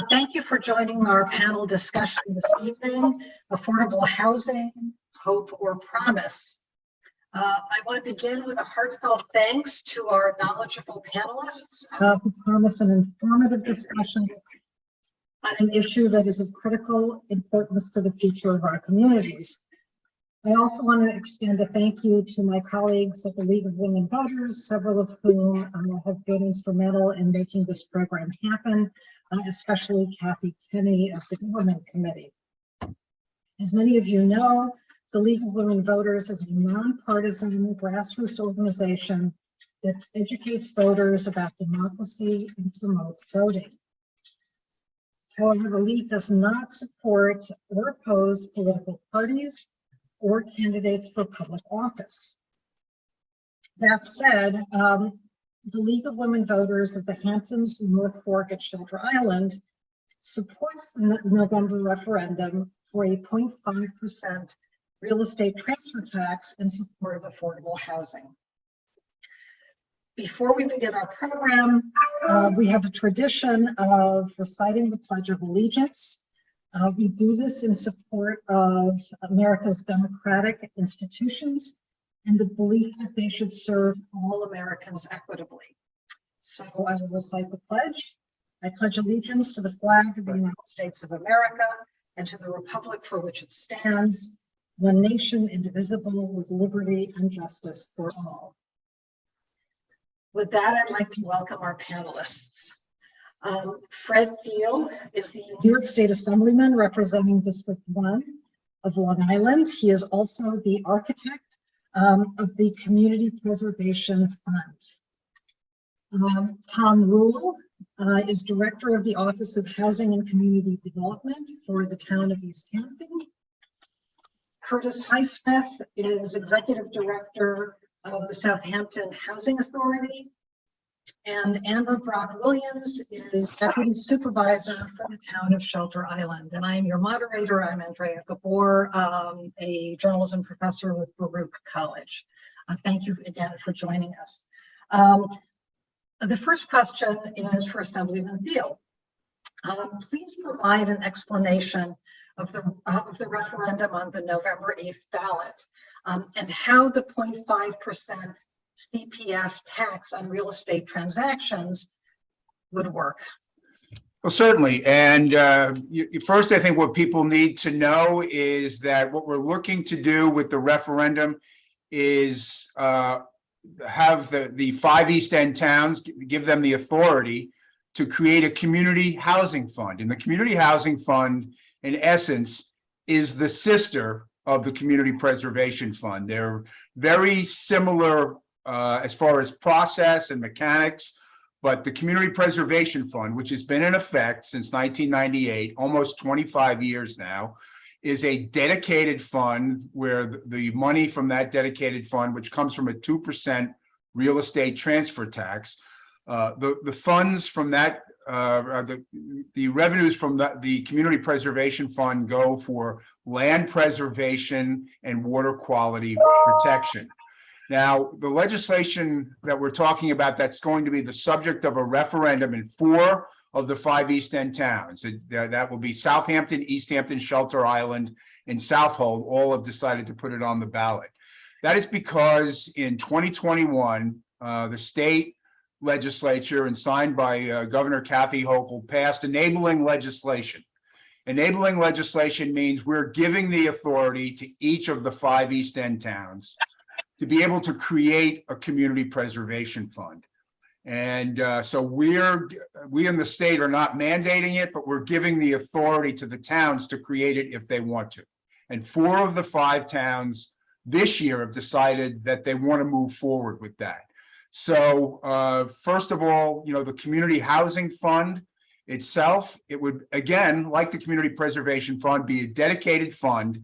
Thank you for joining our panel discussion this evening, Affordable Housing, Hope or Promise. I want to begin with a heartfelt thanks to our knowledgeable panelists who promise an informative discussion on an issue that is of critical importance for the future of our communities. I also want to extend a thank you to my colleagues at the League of Women Voters, several of whom have been instrumental in making this program happen, especially Kathy Kenny of the Government Committee. As many of you know, the League of Women Voters is a nonpartisan grassroots organization that educates voters about democracy and promotes voting. However, the League does not support or oppose political parties or candidates for public office. That said, the League of Women Voters of the Hamptons and North Fork at Shelter Island supports the November referendum for a 0.5% real estate transfer tax in support of affordable housing. Before we begin our program, we have a tradition of reciting the Pledge of Allegiance. We do this in support of America's democratic institutions and the belief that they should serve all Americans equitably. So I will recite the pledge. I pledge allegiance to the flag of the United States of America and to the republic for which it stands, one nation indivisible with liberty and justice for all. With that, I'd like to welcome our panelists. Fred Deal is the New York State Assemblyman representing District 1 of Long Island. He is also the architect of the Community Preservation Fund. Tom Rule is Director of the Office of Housing and Community Development for the town of East Hampton. Curtis Highsmith is Executive Director of the Southampton Housing Authority. And Amber Brock Williams is Deputy Supervisor for the town of Shelter Island. And I am your moderator. I'm Andrea Gabor, a journalism professor with Baruch College. Thank you again for joining us. The first question is for Assemblyman Deal. Please provide an explanation of the referendum on the November 8th ballot and how the 0.5% CPF tax on real estate transactions would work. Well, certainly. And first, I think what people need to know is that what we're looking to do with the referendum is have the 5 East End towns, give them the authority to create a community housing fund. And the community housing fund, in essence, is the sister of the Community Preservation Fund. They're very similar as far as process and mechanics, but the Community Preservation Fund, which has been in effect since 1998, almost 25 years now, is a dedicated fund where the money from that dedicated fund, which comes from a 2% real estate transfer tax, the funds from that, the revenues from the Community Preservation Fund go for land preservation and water quality protection. Now, the legislation that we're talking about that's going to be the subject of a referendum in 4 of the 5 East End towns. That will be Southampton, East Hampton, Shelter Island, and Southold, all have decided to put it on the ballot. That is because in 2021, the state legislature and signed by Governor Kathy Hochul passed enabling legislation. Enabling legislation means we're giving the authority to each of the 5 East End towns to be able to create a community preservation fund. And so we in the state are not mandating it, but we're giving the authority to the towns to create it if they want to. And 4 of the 5 towns this year have decided that they want to move forward with that. So first of all, the Community Housing Fund itself, it would, again, like the Community Preservation Fund, be a dedicated fund,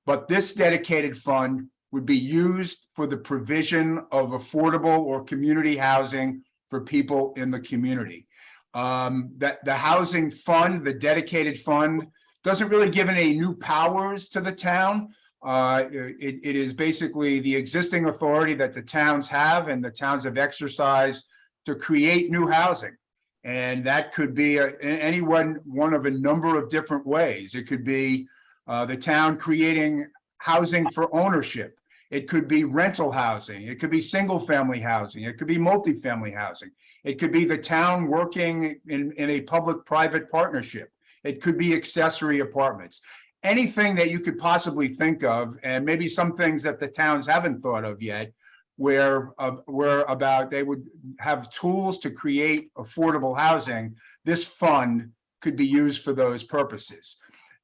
but this dedicated fund would be used for the provision of affordable or community housing for people in the community. That the housing fund, the dedicated fund, doesn't really give any new powers to the town. It is basically the existing authority that the towns have and the towns have exercised to create new housing. And that could be one of a number of different ways. It could be the town creating housing for ownership. It could be rental housing. It could be single family housing. It could be multifamily housing. It could be the town working in a public-private partnership. It could be accessory apartments. Anything that you could possibly think of, and maybe some things that the towns haven't thought of yet, where they would have tools to create affordable housing. This fund could be used for those purposes.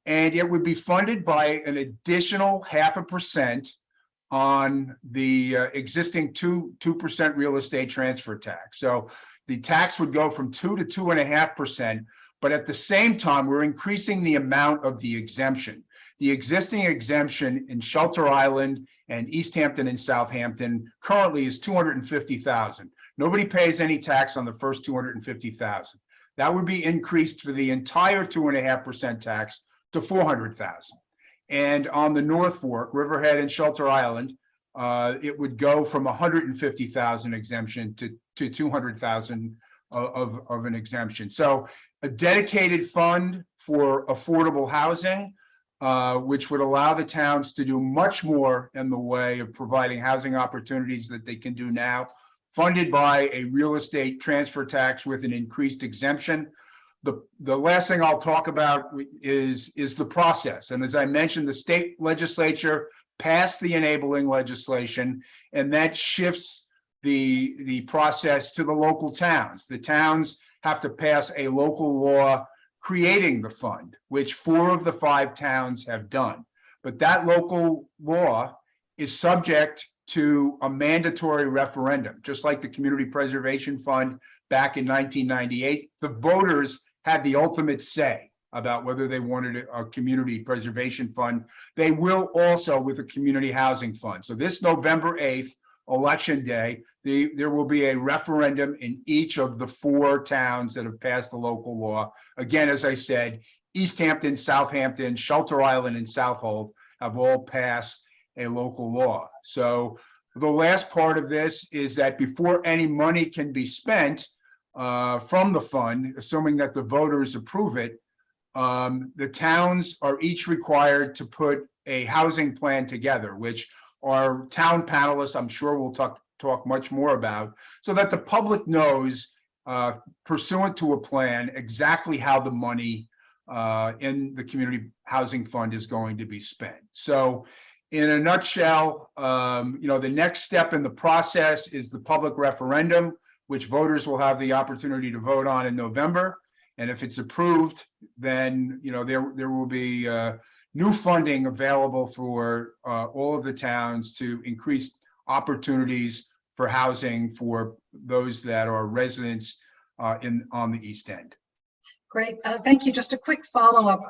And it would be funded by an additional 0.5% on the existing 2% real estate transfer tax. So the tax would go from 2 to 2.5%, but at the same time, we're increasing the amount of the exemption. The existing exemption in Shelter Island and East Hampton and Southampton currently is $250,000. Nobody pays any tax on the first $250,000. That would be increased for the entire 2.5% tax to $400,000. And on the North Fork, Riverhead and Shelter Island, it would go from $150,000 exemption to $200,000 of an exemption. So a dedicated fund for affordable housing, which would allow the towns to do much more in the way of providing housing opportunities that they can do now, funded by a real estate transfer tax with an increased exemption. The last thing I'll talk about is the process. And as I mentioned, the state legislature passed the enabling legislation, and that shifts the process to the local towns. The towns have to pass a local law creating the fund, which 4 of the 5 towns have done. But that local law is subject to a mandatory referendum, just like the Community Preservation Fund back in 1998. The voters had the ultimate say about whether they wanted a community preservation fund. They will also with a community housing fund. So this November 8th, Election Day, there will be a referendum in each of the 4 towns that have passed the local law. Again, as I said, East Hampton, Southampton, Shelter Island, and Southold have all passed a local law. So the last part of this is that before any money can be spent from the fund, assuming that the voters approve it, the towns are each required to put a housing plan together, which our town panelists, I'm sure, will talk much more about, so that the public knows, pursuant to a plan, exactly how the money in the community housing fund is going to be spent. So in a nutshell, the next step in the process is the public referendum, which voters will have the opportunity to vote on in November. And if it's approved, then there will be new funding available for all of the towns to increase opportunities for housing for those that are residents on the East End. Great, thank you. Just a quick follow-up.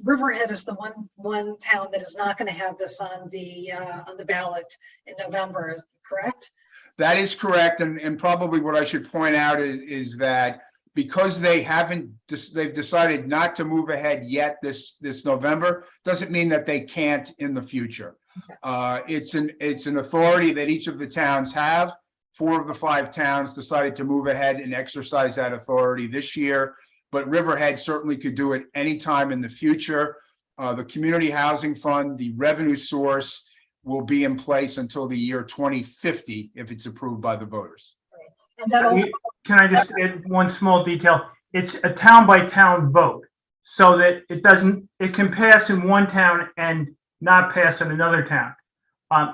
Riverhead is the one town that is not going to have this on the ballot in November, correct? That is correct, and probably what I should point out is that because they've decided not to move ahead yet this November, doesn't mean that they can't in the future. Okay. It's an authority that each of the towns have. 4 of the 5 towns decided to move ahead and exercise that authority this year, but Riverhead certainly could do it anytime in the future. The Community Housing Fund, the revenue source, will be in place until the year 2050 if it's approved by the voters. And that also, can I just add one small detail? It's a town by town vote, so that it can pass in one town and not pass in another town.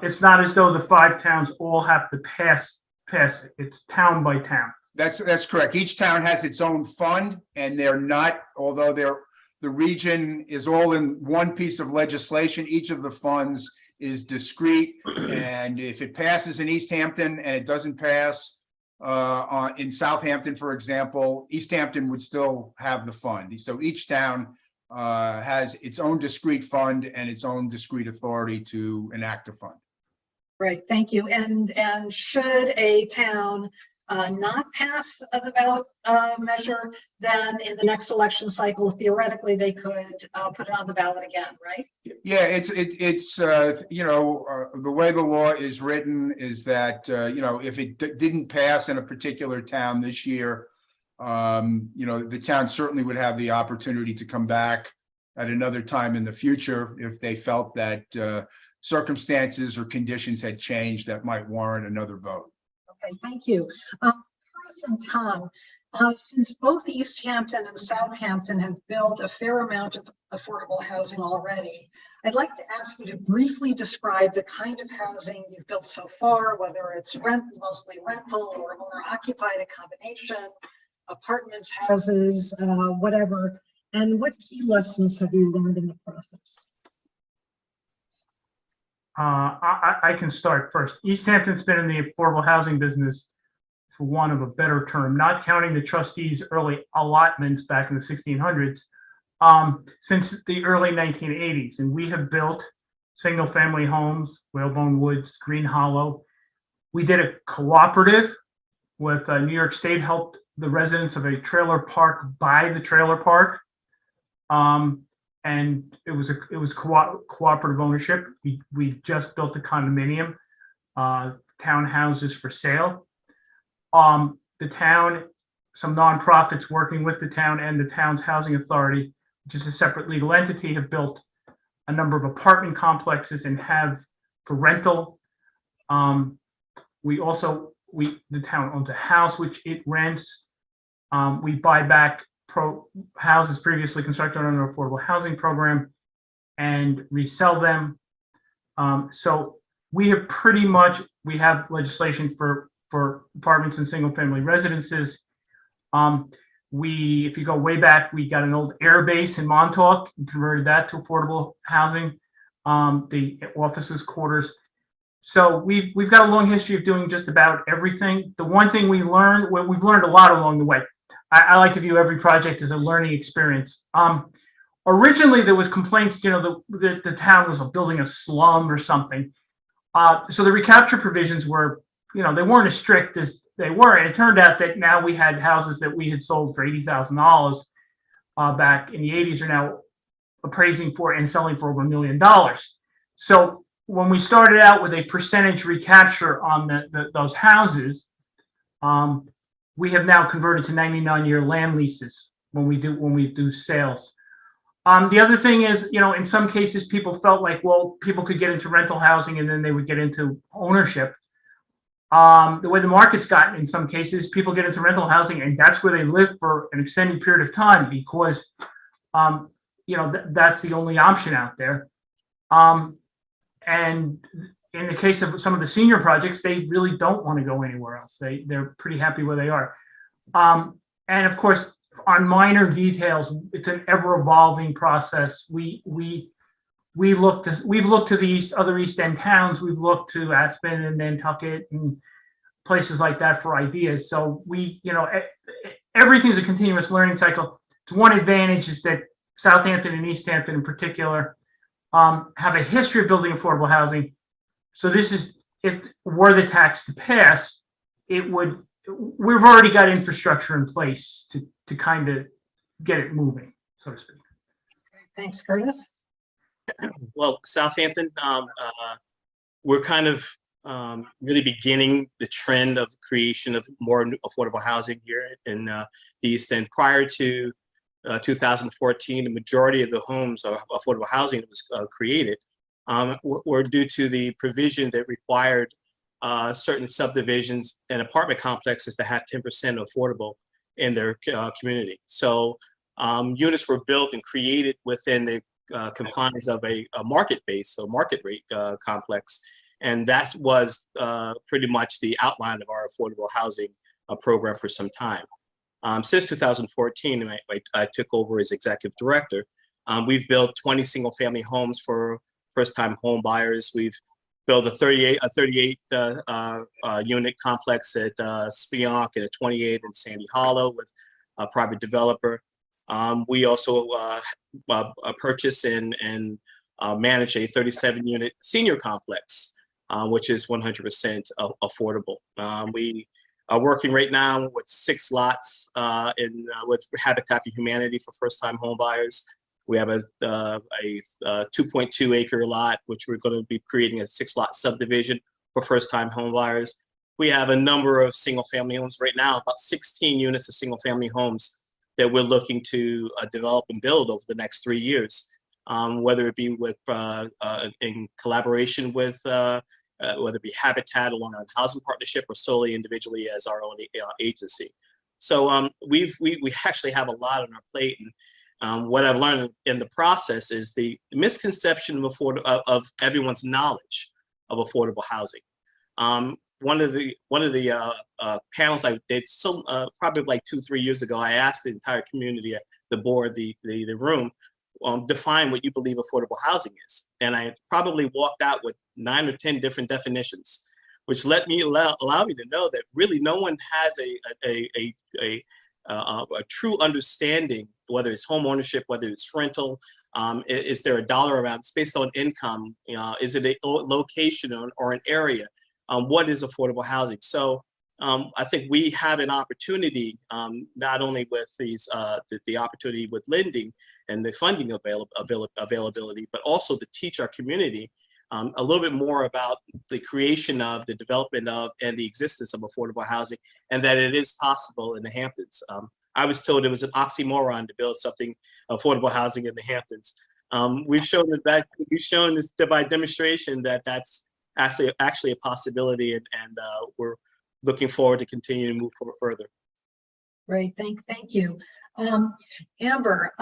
It's not as though the 5 towns all have to pass it. It's town by town. That's correct. Each town has its own fund, and they're not, although the region is all in one piece of legislation, each of the funds is discrete. And if it passes in East Hampton and it doesn't pass in Southampton, for example, East Hampton would still have the fund. So each town has its own discrete fund and its own discrete authority to enact a fund. Right, thank you. And should a town not pass the ballot measure, then in the next election cycle, theoretically, they could put it on the ballot again, right? Yeah, it's the way the law is written is that if it didn't pass in a particular town this year, The town certainly would have the opportunity to come back at another time in the future if they felt that circumstances or conditions had changed that might warrant another vote. Okay, thank you. Curtis and Tom, since both East Hampton and Southampton have built a fair amount of affordable housing already, I'd like to ask you to briefly describe the kind of housing you've built so far, whether it's mostly rental or owner-occupied, a combination, apartments, houses, whatever, and what key lessons have you learned in the process? I can start first. East Hampton's been in the affordable housing business, for want of a better term, not counting the trustees' early allotments back in the 1600s, since the early 1980s. And we have built single-family homes, Whalebone Woods, Green Hollow. We did a cooperative with New York State, helped the residents of a trailer park buy the trailer park. And it was cooperative ownership. We just built a condominium, townhouses for sale. The town, some nonprofits working with the town and the town's housing authority, which is a separate legal entity, have built a number of apartment complexes and have for rental. The town owns a house which it rents. We buy back houses previously constructed under an affordable housing program and resell them. So we have we have legislation for apartments and single family residences. If you go way back, we got an old air base in Montauk and converted that to affordable housing, the offices, quarters. So we've got a long history of doing just about everything. The one thing we've learned a lot along the way. I like to view every project as a learning experience. Originally, there was complaints, the town was building a slum or something. So the recapture provisions were, they weren't as strict as they were. And it turned out that now we had houses that we had sold for $80,000 back in the 80s are now appraising for and selling for over $1 million. So when we started out with a percentage recapture on those houses, we have now converted to 99-year land leases when we do sales. The other thing is, in some cases, people felt like, well, people could get into rental housing and then they would get into ownership. The way the market's gotten, in some cases, people get into rental housing and that's where they live for an extended period of time because, that's the only option out there. And in the case of some of the senior projects, they really don't want to go anywhere else. They're pretty happy where they are. And of course, on minor details, it's an ever-evolving process. We've looked to the other East End towns. We've looked to Aspen and Nantucket and places like that for ideas. So everything's a continuous learning cycle. It's one advantage is that Southampton and East Hampton in particular have a history of building affordable housing. So this is, if were the tax to pass, we've already got infrastructure in place to kind of get it moving, so to speak. Thanks, Curtis. Well, Southampton, we're kind of really beginning the trend of creation of more affordable housing here in the East End. Prior to 2014, the majority of the homes of affordable housing that was created were due to the provision that required certain subdivisions and apartment complexes to have 10% affordable in their community. So units were built and created within the confines of a market base, so market rate complex. And that was pretty much the outline of our affordable housing program for some time. Since 2014, I took over as executive director. We've built 20 single family homes for first-time home buyers. We've built a 38 unit complex at Spionk and a 28 in Sandy Hollow with a private developer. We also purchase and manage a 37 unit senior complex, which is 100% affordable. We are working right now with 6 lots with Habitat for Humanity for first-time home buyers. We have a 2.2 acre lot, which we're going to be creating a 6 lot subdivision for first-time home buyers. we have a number of single-family homes right now, about 16 units of single-family homes that we're looking to develop and build over the next 3 years, whether it be with in collaboration with whether it be Habitat along our housing partnership or solely individually as our own agency. So we actually have a lot on our plate, and what I've learned in the process is the misconception of everyone's knowledge of affordable housing. One of the panels I did probably like 2-3 years ago, I asked the entire community, the board, the room, define what you believe affordable housing is, and I probably walked out with 9 or 10 different definitions, which allow me to know that really no one has a true understanding, whether it's home ownership, whether it's rental. Is there a dollar amount? It's based on income. Is it a location or an area? What is affordable housing? So I think we have an opportunity, not only with the opportunity with lending and the funding availability, but also to teach our community a little bit more about the creation of, the development of, and the existence of affordable housing, and that it is possible in the Hamptons. I was told it was an oxymoron to build something affordable housing in the Hamptons. We've shown we've shown this by demonstration that that's actually a possibility, and we're looking forward to continuing to move forward further. Great, thank you. Amber,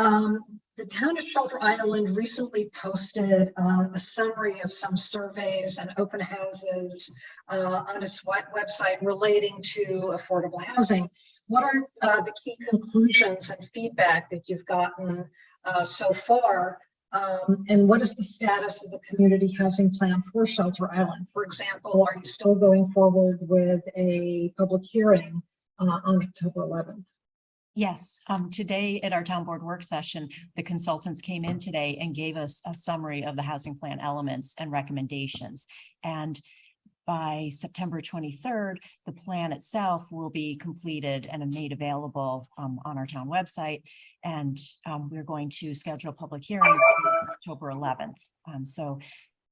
the town of Shelter Island recently posted a summary of some surveys and open houses on its website relating to affordable housing. What are the key conclusions and feedback that you've gotten so far? And what is the status of the community housing plan for Shelter Island? For example, are you still going forward with a public hearing on October 11th? Yes, today at our town board work session, the consultants came in today and gave us a summary of the housing plan elements and recommendations. And by September 23rd, the plan itself will be completed and made available on our town website. And we're going to schedule a public hearing on October 11th. So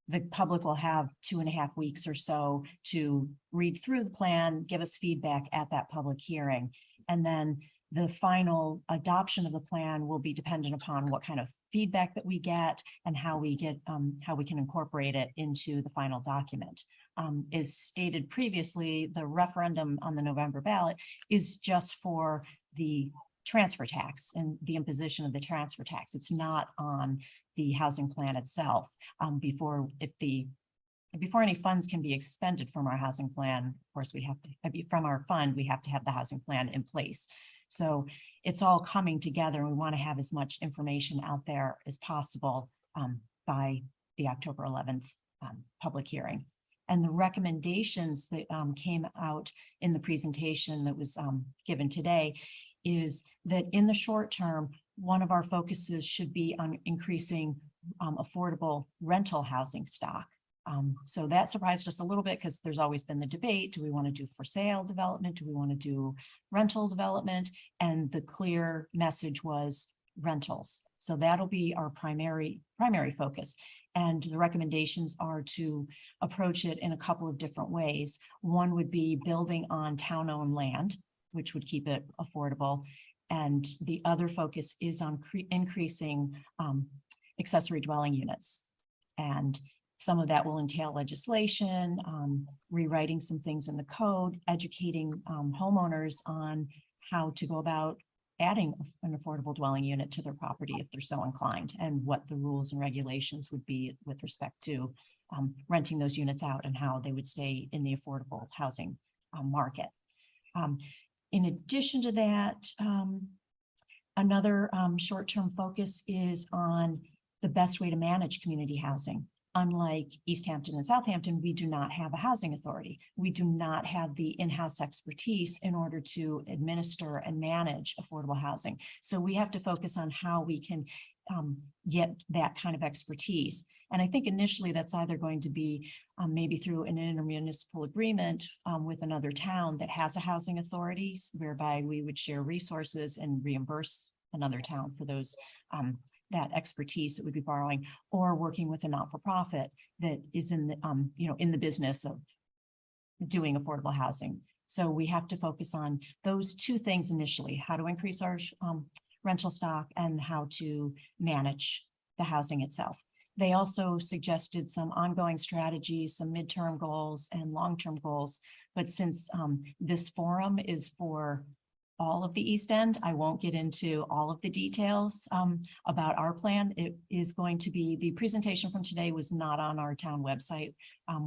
the public will have 2.5 weeks or so to read through the plan, give us feedback at that public hearing. And then the final adoption of the plan will be dependent upon what kind of feedback that we get and how we can incorporate it into the final document. As stated previously, the referendum on the November ballot is just for the transfer tax and the imposition of the transfer tax. It's not on the housing plan itself. Before any funds can be expended from our housing plan, of course, we have to, from our fund, we have to have the housing plan in place. So it's all coming together, and we want to have as much information out there as possible by the October 11th public hearing. And the recommendations that came out in the presentation that was given today is that in the short term, one of our focuses should be on increasing affordable rental housing stock. So that surprised us a little bit because there's always been the debate. Do we want to do for sale development? Do we want to do rental development? And the clear message was rentals. So that'll be our primary focus. And the recommendations are to approach it in a couple of different ways. One would be building on town-owned land, which would keep it affordable. And the other focus is on increasing accessory dwelling units. And some of that will entail legislation, rewriting some things in the code, educating homeowners on how to go about adding an affordable dwelling unit to their property if they're so inclined, and what the rules and regulations would be with respect to renting those units out and how they would stay in the affordable housing market. In addition to that, another short-term focus is on the best way to manage community housing. Unlike East Hampton and Southampton, we do not have a housing authority. We do not have the in-house expertise in order to administer and manage affordable housing. So we have to focus on how we can get that kind of expertise. And I think initially that's either going to be maybe through an intermunicipal agreement with another town that has a housing authority, whereby we would share resources and reimburse another town for those that expertise that would be borrowing, or working with a not-for-profit that is in the in the business of doing affordable housing. So we have to focus on those two things initially, how to increase our rental stock and how to manage the housing itself. They also suggested some ongoing strategies, some midterm goals and long-term goals. But since this forum is for all of the East End, I won't get into all of the details about our plan. It is going to be, the presentation from today was not on our town website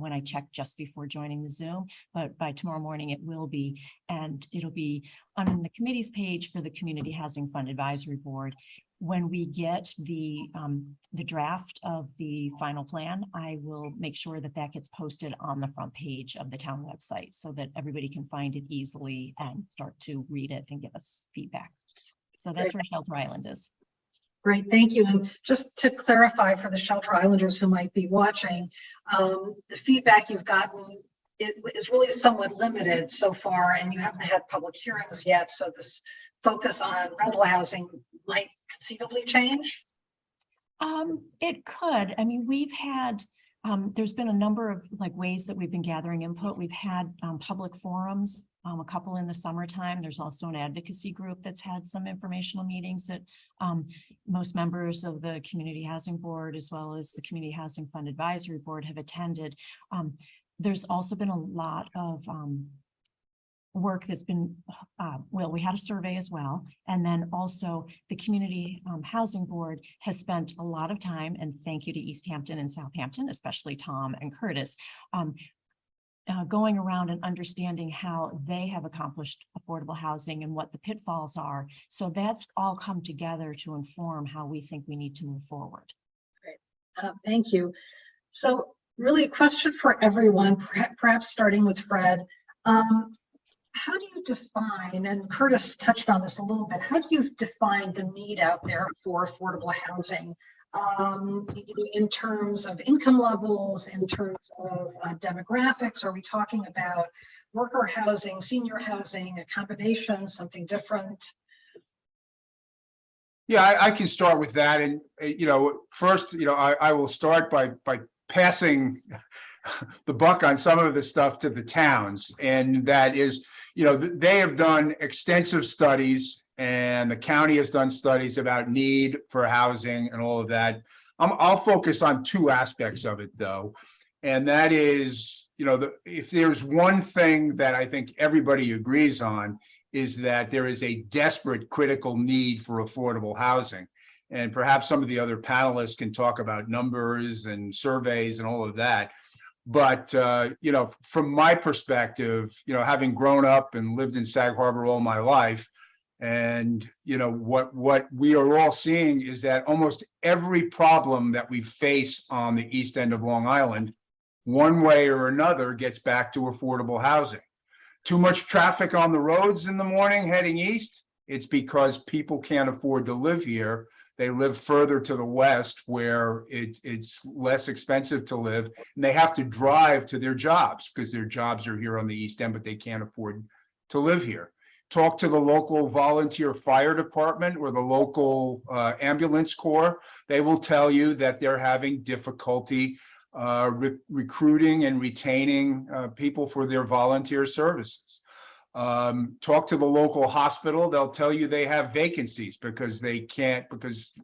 when I checked just before joining the Zoom, but by tomorrow morning it will be, and it'll be on the committee's page for the Community Housing Fund Advisory Board. When we get the draft of the final plan, I will make sure that that gets posted on the front page of the town website so that everybody can find it easily and start to read it and give us feedback. So that's where Shelter Island is. Great, thank you. And just to clarify for the Shelter Islanders who might be watching, the feedback you've gotten is really somewhat limited so far, and you haven't had public hearings yet. So this focus on rental housing might conceivably change? It could. I mean, we've had, there's been a number of ways that we've been gathering input. We've had public forums, a couple in the summertime. There's also an advocacy group that's had some informational meetings that most members of the Community Housing Board, as well as the Community Housing Fund Advisory Board, have attended. There's also been a lot of work that's been, well, we had a survey as well. And then also the Community Housing Board has spent a lot of time, and thank you to East Hampton and Southampton, especially Tom and Curtis, going around and understanding how they have accomplished affordable housing and what the pitfalls are. So that's all come together to inform how we think we need to move forward. Great, thank you. So really a question for everyone, perhaps starting with Fred. How do you define, and Curtis touched on this a little bit, how do you define the need out there for affordable housing in terms of income levels, in terms of demographics? Are we talking about worker housing, senior housing, a combination, something different? Yeah, I can start with that. And, first, I will start by passing the buck on some of the stuff to the towns. And that is, they have done extensive studies, and the county has done studies about need for housing and all of that. I'll focus on two aspects of it, though. And that is, if there's one thing that I think everybody agrees on, is that there is a desperate, critical need for affordable housing. And perhaps some of the other panelists can talk about numbers and surveys and all of that. But, from my perspective, having grown up and lived in Sag Harbor all my life, and, what we are all seeing is that almost every problem that we face on the east end of Long Island, one way or another, gets back to affordable housing. Too much traffic on the roads in the morning heading east, it's because people can't afford to live here. They live further to the west where it's less expensive to live, and they have to drive to their jobs because their jobs are here on the east end, but they can't afford to live here. Talk to the local volunteer fire department or the local ambulance corps. They will tell you that they're having difficulty recruiting and retaining people for their volunteer services. Talk to the local hospital. They'll tell you they have vacancies because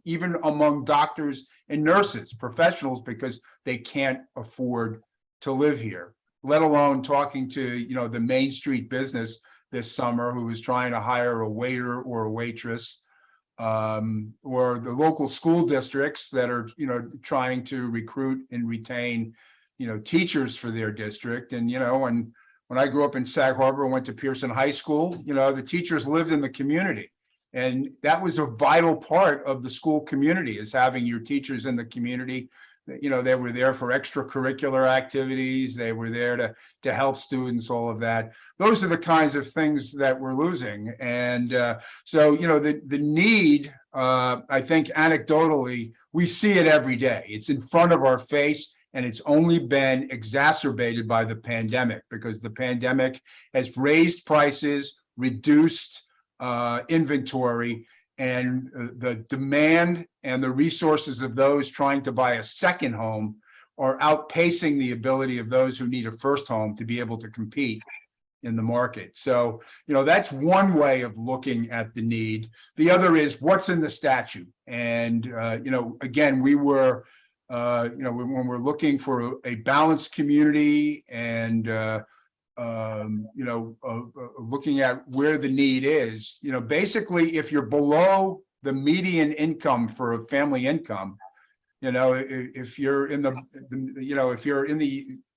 even among doctors and nurses, professionals, because they can't afford to live here, let alone talking to, the Main Street business this summer who was trying to hire a waiter or a waitress, or the local school districts that are, trying to recruit and retain, teachers for their district. And, when I grew up in Sag Harbor and went to Pearson High School, the teachers lived in the community. And that was a vital part of the school community, is having your teachers in the community. They were there for extracurricular activities. They were there to help students, all of that. Those are the kinds of things that we're losing. And so, the need, I think anecdotally, we see it every day. It's in front of our face. And it's only been exacerbated by the pandemic, because the pandemic has raised prices, reduced inventory, and the demand and the resources of those trying to buy a second home are outpacing the ability of those who need a first home to be able to compete in the market. So, that's one way of looking at the need. The other is what's in the statute. And, again, we were, when we're looking for a balanced community and, looking at where the need is, basically, if you're below the median income for a family income, if you're in the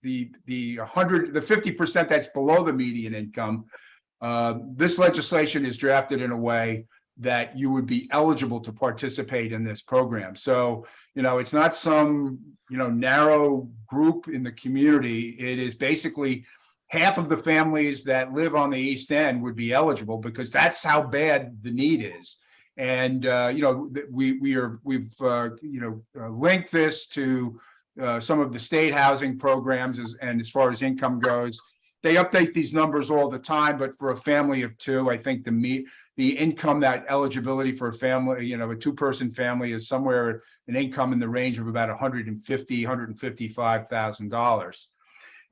50% that's below the median income, this legislation is drafted in a way that you would be eligible to participate in this program. So, it's not some, narrow group in the community. It is basically half of the families that live on the East End would be eligible because that's how bad the need is. And, we've linked this to some of the state housing programs and as far as income goes, they update these numbers all the time, but for a family of two, I think the income, that eligibility for a family, a two-person family is somewhere an income in the range of about $155,000.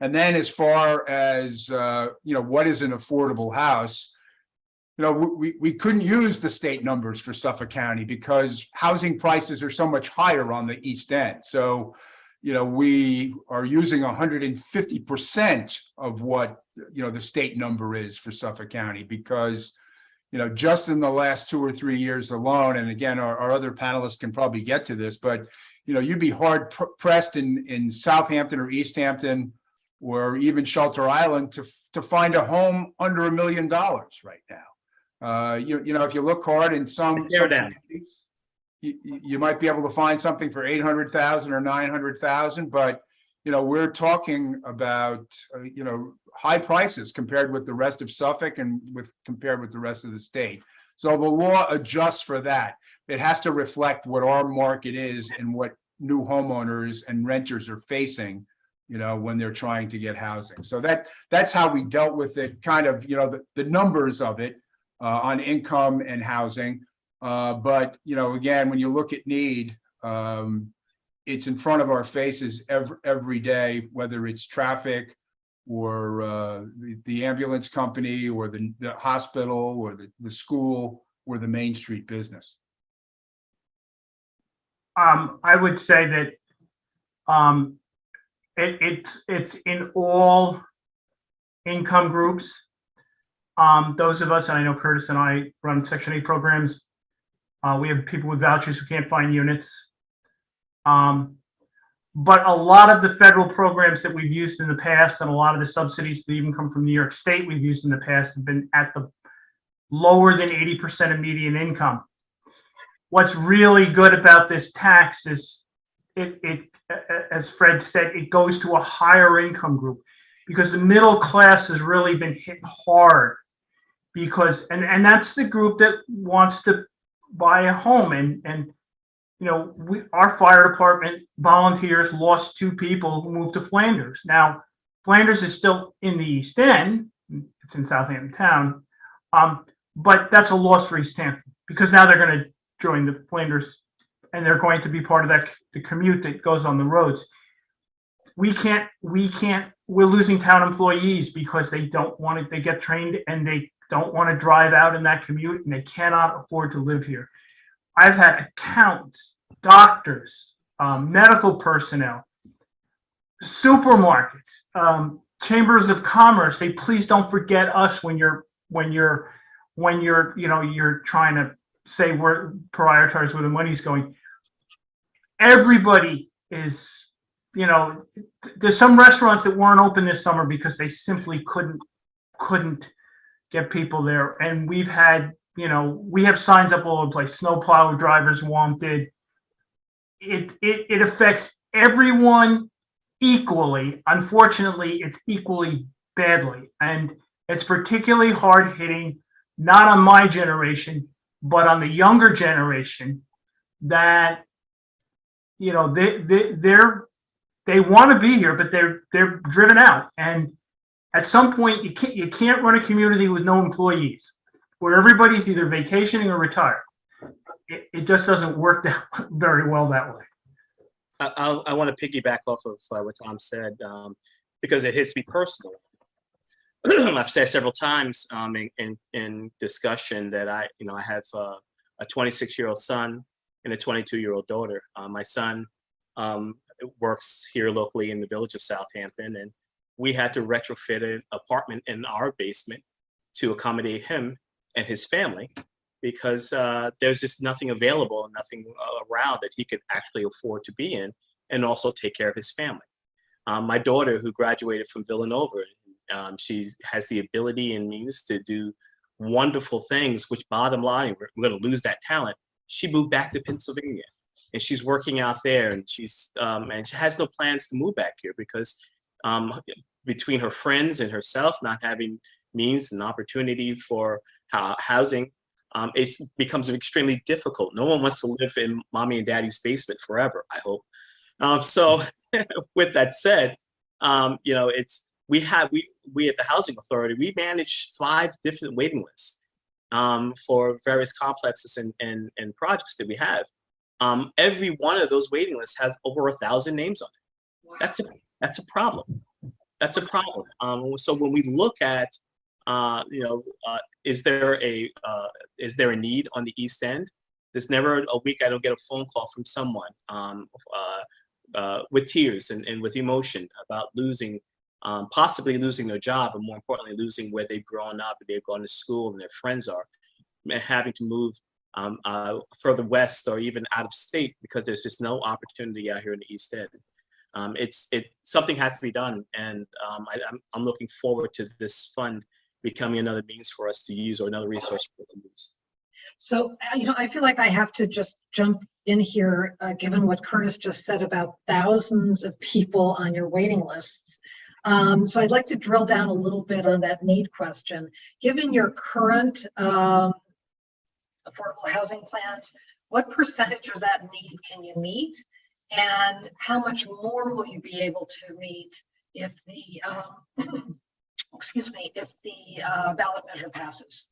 And then as far as, what is an affordable house, we couldn't use the state numbers for Suffolk County because housing prices are so much higher on the East End. So, we are using 150% of what, the state number is for Suffolk County because, just in the last 2 or 3 years alone, and again, our other panelists can probably get to this, but, you'd be hard pressed in Southampton or East Hampton or even Shelter Island to find a home under $1 million right now. If you look hard in some communities, you might be able to find something for 800,000 or 900,000, but we're talking about high prices compared with the rest of Suffolk and compared with the rest of the state. So the law adjusts for that. It has to reflect what our market is and what new homeowners and renters are facing, when they're trying to get housing. So that's how we dealt with it, kind of, the numbers of it. On income and housing. But, again, when you look at need, it's in front of our faces every day, whether it's traffic or the ambulance company or the hospital or the school or the Main Street business. I would say that it's in all income groups. Those of us, and I know Curtis and I run Section 8 programs, we have people with vouchers who can't find units. But a lot of the federal programs that we've used in the past and a lot of the subsidies that even come from New York State we've used in the past have been at the lower than 80% of median income. What's really good about this tax is it, as Fred said, it goes to a higher income group because the middle class has really been hit hard because, and that's the group that wants to buy a home. And our fire department volunteers lost 2 people who moved to Flanders. Now, Flanders is still in the East End. It's in Southampton town. But that's a loss for East Hampton because now they're going to join the Flanders and they're going to be part of the commute that goes on the roads. We're losing town employees because they don't want to, they get trained and they don't want to drive out in that commute and they cannot afford to live here. I've had accountants, doctors, medical personnel, supermarkets, chambers of commerce say, please don't forget us when you're trying to say we're prioritize where the money's going. Everybody is, there's some restaurants that weren't open this summer because they simply couldn't get people there. And we've had, we have signs up all over the place, snowplow drivers wanted. It affects everyone equally. Unfortunately, it's equally badly. And it's particularly hard hitting, not on my generation, but on the younger generation that, they want to be here, but they're driven out. And at some point, you can't run a community with no employees, where everybody's either vacationing or retired. It just doesn't work very well that way. I want to piggyback off of what Tom said, because it hits me personally. I've said several times in discussion that I have a 26-year-old son and a 22-year-old daughter. My son works here locally in the village of Southampton, and we had to retrofit an apartment in our basement to accommodate him and his family, because there's just nothing available and nothing around that he could actually afford to be in and also take care of his family. My daughter, who graduated from Villanova, she has the ability and means to do wonderful things, which bottom line, we're going to lose that talent. She moved back to Pennsylvania and she's working out there, and she has no plans to move back here because between her friends and herself not having means and opportunity for housing, it becomes extremely difficult. No one wants to live in mommy and daddy's basement forever, I hope. So with that said, we at the Housing Authority, we manage 5 different waiting lists for various complexes and projects that we have. Every one of those waiting lists has over 1,000 names on it. Wow. That's a problem. That's a problem. So when we look at, is there a need on the East End? There's never a week I don't get a phone call from someone with tears and with emotion about possibly losing their job, and more importantly, losing where they've grown up and they've gone to school and their friends are, having to move further west or even out of state because there's just no opportunity out here in the East End. Something has to be done, and I'm looking forward to this fund becoming another means for us to use, or another resource for us to use. So, I feel like I have to just jump in here, given what Curtis just said about thousands of people on your waiting lists. So I'd like to drill down a little bit on that need question. Given your current affordable housing plans, what percentage of that need can you meet? And how much more will you be able to meet if the, if the ballot measure passes?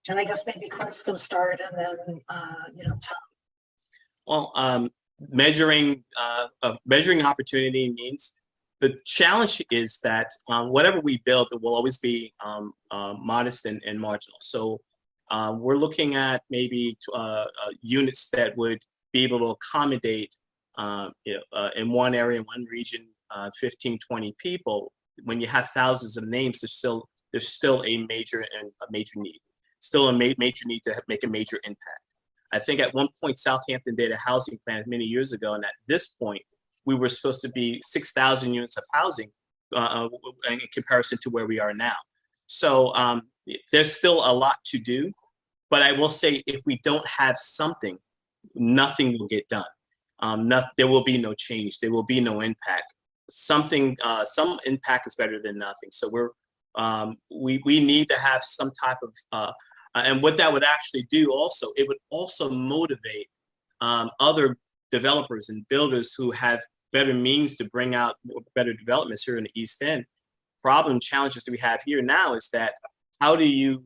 And I guess maybe Chris can start, and then, Tom. Well, measuring opportunity means, the challenge is that whatever we build, it will always be modest and marginal. So we're looking at maybe units that would be able to accommodate, in one area, in one region, 15, 20 people. When you have thousands of names, there's still a major need, still a major need to make a major impact. I think at one point Southampton did a housing plan many years ago, and at this point we were supposed to be 6,000 units of housing in comparison to where we are now. So there's still a lot to do, but I will say, if we don't have something, nothing will get done. There will be no change. There will be no impact. Some impact is better than nothing. So we need to have some type of, and what that would actually do also, it would also motivate other developers and builders who have better means to bring out better developments here in the East End. Challenges that we have here now is that, how do you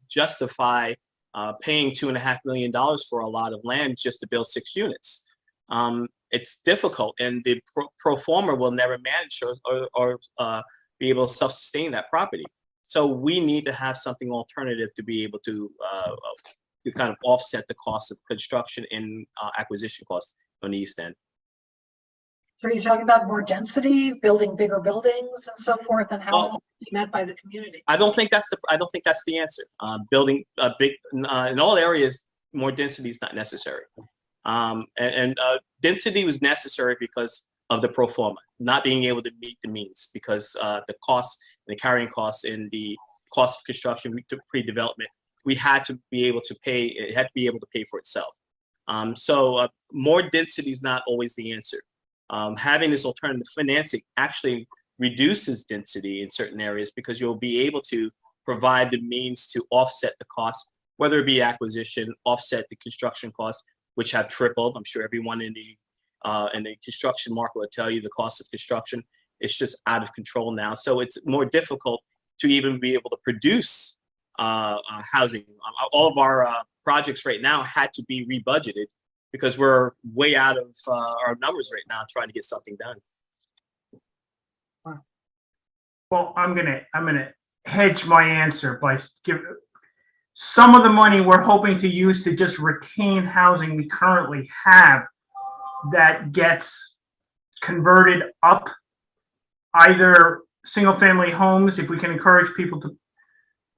justify paying $2.5 million for a lot of land just to build 6 units? It's difficult, and the pro forma will never manage or be able to self-sustain that property. So we need to have something alternative to be able to kind of offset the cost of construction and acquisition costs on the East End. So are you talking about more density, building bigger buildings and so forth, and how will it be met by the community? I don't think that's the answer. Building a big, in all areas, more density is not necessary. Density was necessary because of the pro forma, not being able to meet the means, because the costs and the carrying costs and the cost of construction pre-development, we had to be able to pay. It had to be able to pay for itself. So more density is not always the answer. Having this alternative financing actually reduces density in certain areas, because you'll be able to provide the means to offset the cost, whether it be acquisition, offset the construction costs, which have tripled. I'm sure everyone in the construction market will tell you the cost of construction is just out of control now. So it's more difficult to even be able to produce housing. All of our projects right now had to be rebudgeted because we're way out of our numbers right now trying to get something done. Well, I'm gonna hedge my answer by giving some of the money we're hoping to use to just retain housing we currently have that gets converted up, either single-family homes, if we can encourage people to,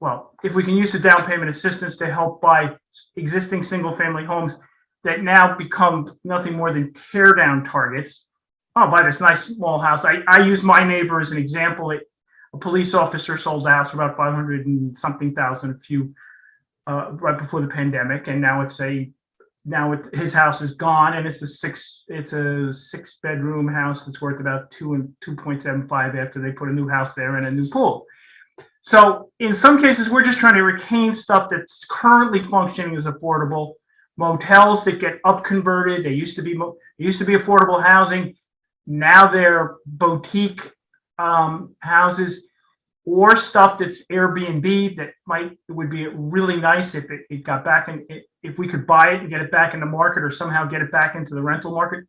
well, if we can use the down payment assistance to help buy existing single-family homes that now become nothing more than tear down targets. I'll buy this nice small house. I use my neighbor as an example. A police officer sold a house for about 500 and something thousand right before the pandemic, and now his house is gone, and it's a six-bedroom house that's worth about 2.75 after they put a new house there and a new pool. So in some cases, we're just trying to retain stuff that's currently functioning as affordable. Motels that get up converted, they used to be affordable housing. Now they're boutique houses, or stuff that's Airbnb that would be really nice if it got back in, if we could buy it and get it back in the market, or somehow get it back into the rental market.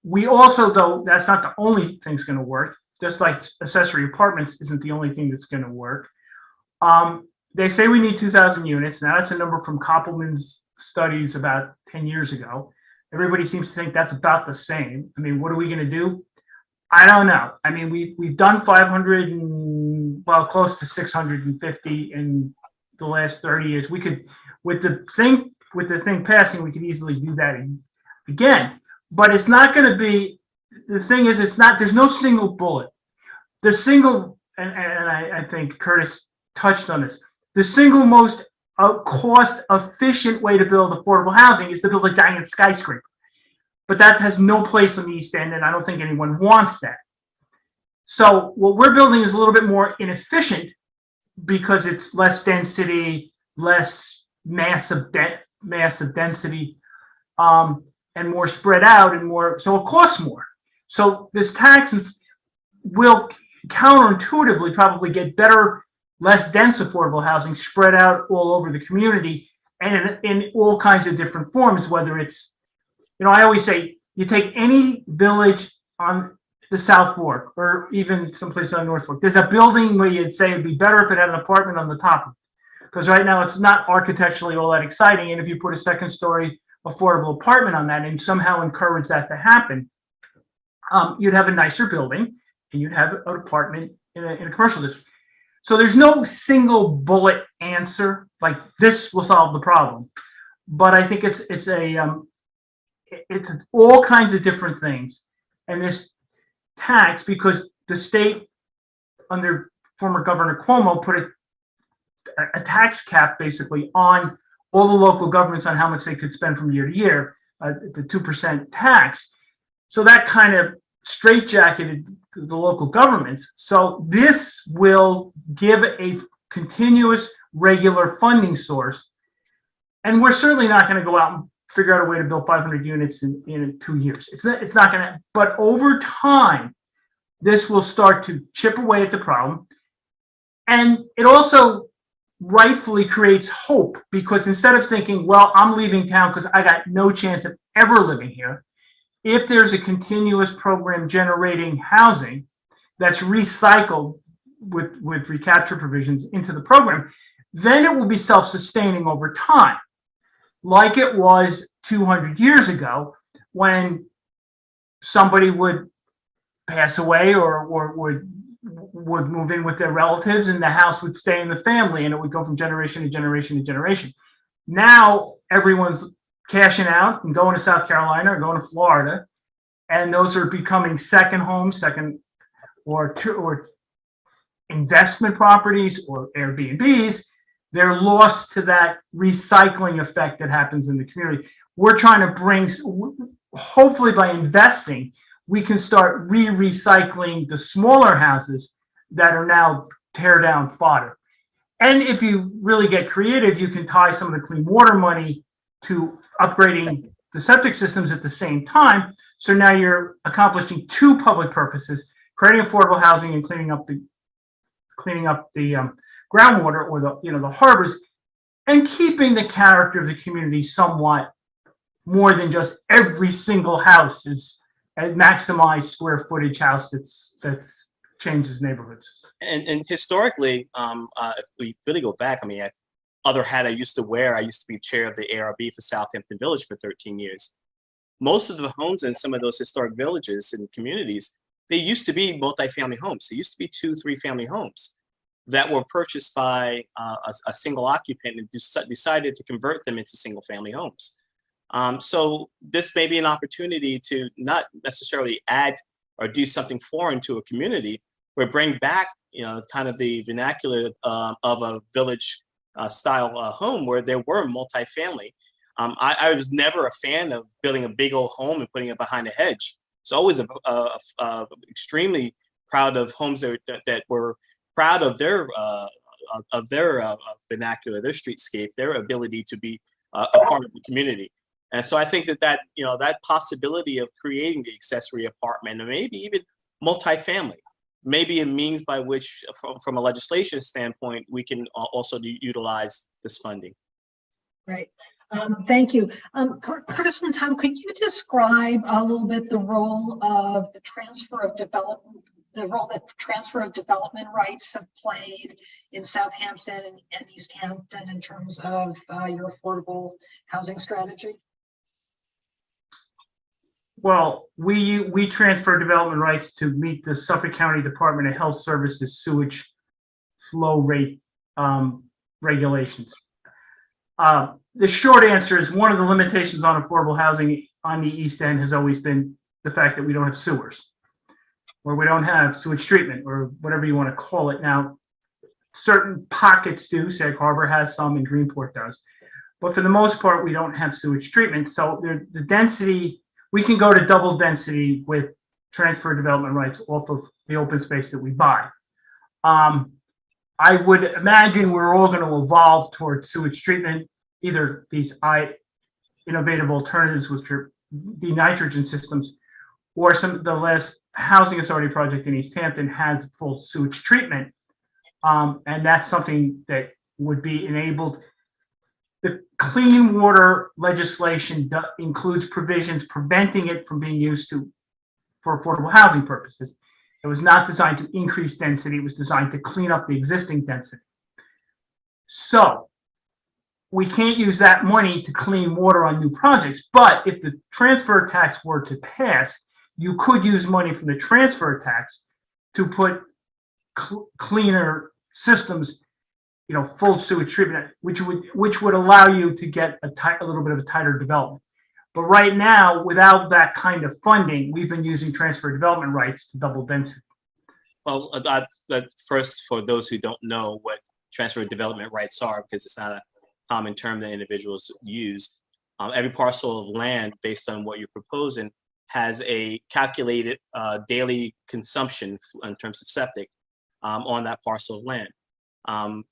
We also, though, that's not the only thing that's going to work. Just like accessory apartments isn't the only thing that's going to work. They say we need 2,000 units. Now that's a number from Koppelman's studies about 10 years ago. Everybody seems to think that's about the same. I mean, what are we going to do? I don't know. I mean, we've done 500 and, well, close to 650 in the last 30 years. We could, with the thing passing, we could easily do that again. But it's not going to be, the thing is, there's no single bullet. The single, and I think Curtis touched on this, the single most cost efficient way to build affordable housing is to build a giant skyscraper. But that has no place on the East End, and I don't think anyone wants that. So what we're building is a little bit more inefficient because it's less density, less massive density, and more spread out, and more, so it costs more. So this tax will counterintuitively probably get better, less dense affordable housing spread out all over the community, and in all kinds of different forms, whether it's, I always say, you take any village on the South Fork, or even someplace on North Fork, there's a building where you'd say it'd be better if it had an apartment on the top of it. Because right now it's not architecturally all that exciting. And if you put a second story affordable apartment on that and somehow encourage that to happen, you'd have a nicer building, and you'd have an apartment in a commercial district. So there's no single bullet answer, like this will solve the problem. But I think it's all kinds of different things. And this tax, because the state under former Governor Cuomo put a tax cap basically on all the local governments on how much they could spend from year to year, the 2% tax. So that kind of straitjacketed the local governments. So this will give a continuous, regular funding source. And we're certainly not going to go out and figure out a way to build 500 units in 2 years. It's not going to, but over time, this will start to chip away at the problem. And it also rightfully creates hope, because instead of thinking, well, I'm leaving town because I got no chance of ever living here, if there's a continuous program generating housing that's recycled with recapture provisions into the program, then it will be self-sustaining over time, like it was 200 years ago when somebody would pass away or would move in with their relatives, and the house would stay in the family, and it would go from generation to generation to generation. Now everyone's cashing out and going to South Carolina or going to Florida, and those are becoming second homes, or investment properties or Airbnbs. They're lost to that recycling effect that happens in the community. We're trying to bring, hopefully by investing, we can start recycling the smaller houses that are now tear down fodder. And if you really get creative, you can tie some of the clean water money to upgrading the septic systems at the same time. So now you're accomplishing two public purposes: creating affordable housing and cleaning up the groundwater, or the harbors, and keeping the character of the community somewhat more than just every single house is a maximized square footage house that's changes neighborhoods. And historically, if we really go back, I mean, other hat I used to wear, I used to be chair of the ARB for Southampton Village for 13 years. Most of the homes in some of those historic villages and communities, they used to be multifamily homes. They used to be 2-3 family homes that were purchased by a single occupant and decided to convert them into single family homes. So this may be an opportunity to not necessarily add or do something foreign to a community, but bring back, kind of the vernacular of a village style home where there were multifamily. I was never a fan of building a big old home and putting it behind a hedge. So always extremely proud of homes that were proud of their vernacular, their streetscape, their ability to be a part of the community. And so I think that that possibility of creating the accessory apartment and maybe even multifamily, maybe a means by which, from a legislation standpoint, we can also utilize this funding. Right. Thank you. Curtis and Tom, could you describe a little bit the role of the transfer of development, the role that transfer of development rights have played in Southampton and East Hampton in terms of your affordable housing strategy? Well, we transfer development rights to meet the Suffolk County Department of Health Services sewage flow rate regulations. The short answer is one of the limitations on affordable housing on the East End has always been the fact that we don't have sewers, or we don't have sewage treatment, or whatever you want to call it. Now, certain pockets do. Sag Harbor has some, and Greenport does, but for the most part, we don't have sewage treatment. So the density, we can go to double density with transfer development rights off of the open space that we buy. I would imagine we're all going to evolve towards sewage treatment, either these innovative alternatives, which are the nitrogen systems, or the last housing authority project in East Hampton has full sewage treatment. And that's something that would be enabled. The clean water legislation includes provisions preventing it from being used for affordable housing purposes. It was not designed to increase density. It was designed to clean up the existing density. So we can't use that money to clean water on new projects. But if the transfer tax were to pass, you could use money from the transfer tax to put cleaner systems, full sewage treatment, which would allow you to get a little bit of a tighter development. But right now, without that kind of funding, we've been using transfer development rights to double density. Well, first, for those who don't know what transfer development rights are, because it's not a common term that individuals use, every parcel of land, based on what you're proposing, has a calculated daily consumption in terms of septic on that parcel of land.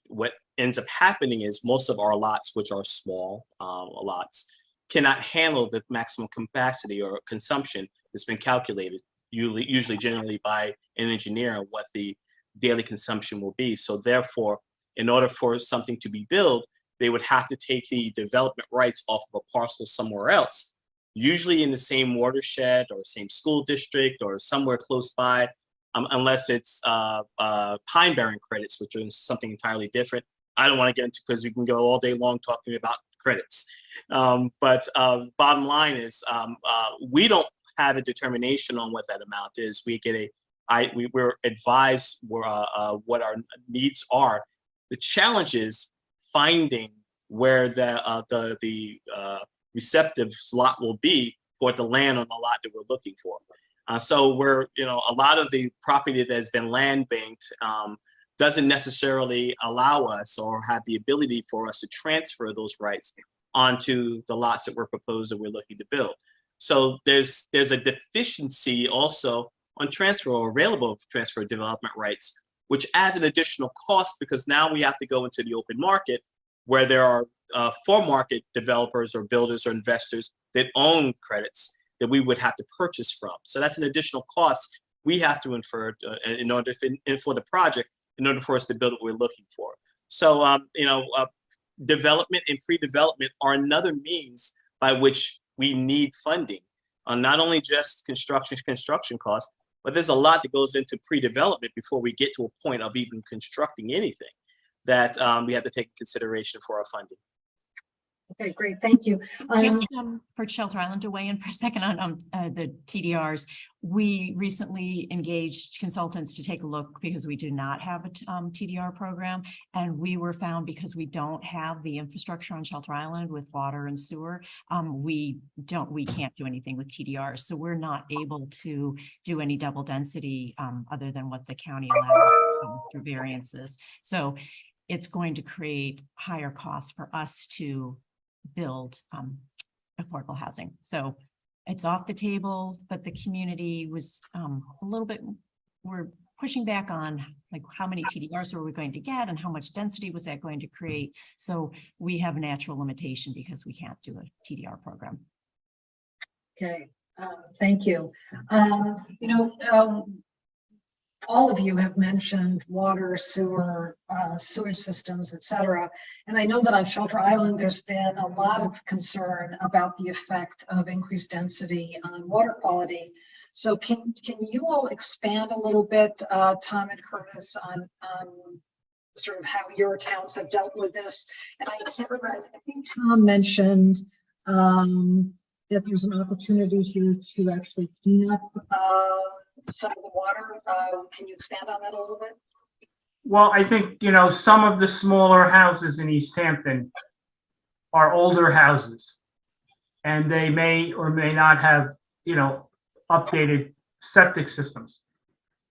What ends up happening is most of our lots, which are small lots, cannot handle the maximum capacity or consumption that's been calculated, usually generally by an engineer, on what the daily consumption will be. So therefore, in order for something to be built, they would have to take the development rights off of a parcel somewhere else, usually in the same watershed or same school district or somewhere close by, unless it's pine barren credits, which is something entirely different. I don't want to get into, because we can go all day long talking about credits. But bottom line is, we don't have a determination on what that amount is. We get we're advised what our needs are. The challenge is finding where the receptive lot will be for the land on the lot that we're looking for. So we're, a lot of the property that has been land banked doesn't necessarily allow us or have the ability for us to transfer those rights onto the lots that we're proposed that we're looking to build. So there's a deficiency also on transfer or available transfer development rights, which adds an additional cost, because now we have to go into the open market where there are for market developers or builders or investors that own credits that we would have to purchase from. So that's an additional cost we have to infer in order for the project, in order for us to build what we're looking for. So, development and pre-development are another means by which we need funding on not only just construction costs, but there's a lot that goes into pre-development before we get to a point of even constructing anything that we have to take into consideration for our funding. Okay, great, thank you. Just for Shelter Island to weigh in for a second on the TDRs, we recently engaged consultants to take a look because we do not have a TDR program, and we were found because we don't have the infrastructure on Shelter Island with water and sewer, we can't do anything with TDRs, so we're not able to do any double density other than what the county allows through variances. So it's going to create higher costs for us to build affordable housing. So it's off the table, but the community was a little bit, we're pushing back on like how many TDRs are we going to get and how much density was that going to create. So we have a natural limitation because we can't do a TDR program. Okay, thank you. All of you have mentioned water, sewer, sewage systems, et cetera. And I know that on Shelter Island, there's been a lot of concern about the effect of increased density on water quality. So can you all expand a little bit, Tom and Curtis, on sort of how your towns have dealt with this? And I can't remember, I think Tom mentioned that there's an opportunity here to actually clean up some of the water. Can you expand on that a little bit? Well, I think, some of the smaller houses in East Hampton are older houses, and they may or may not have, updated septic systems.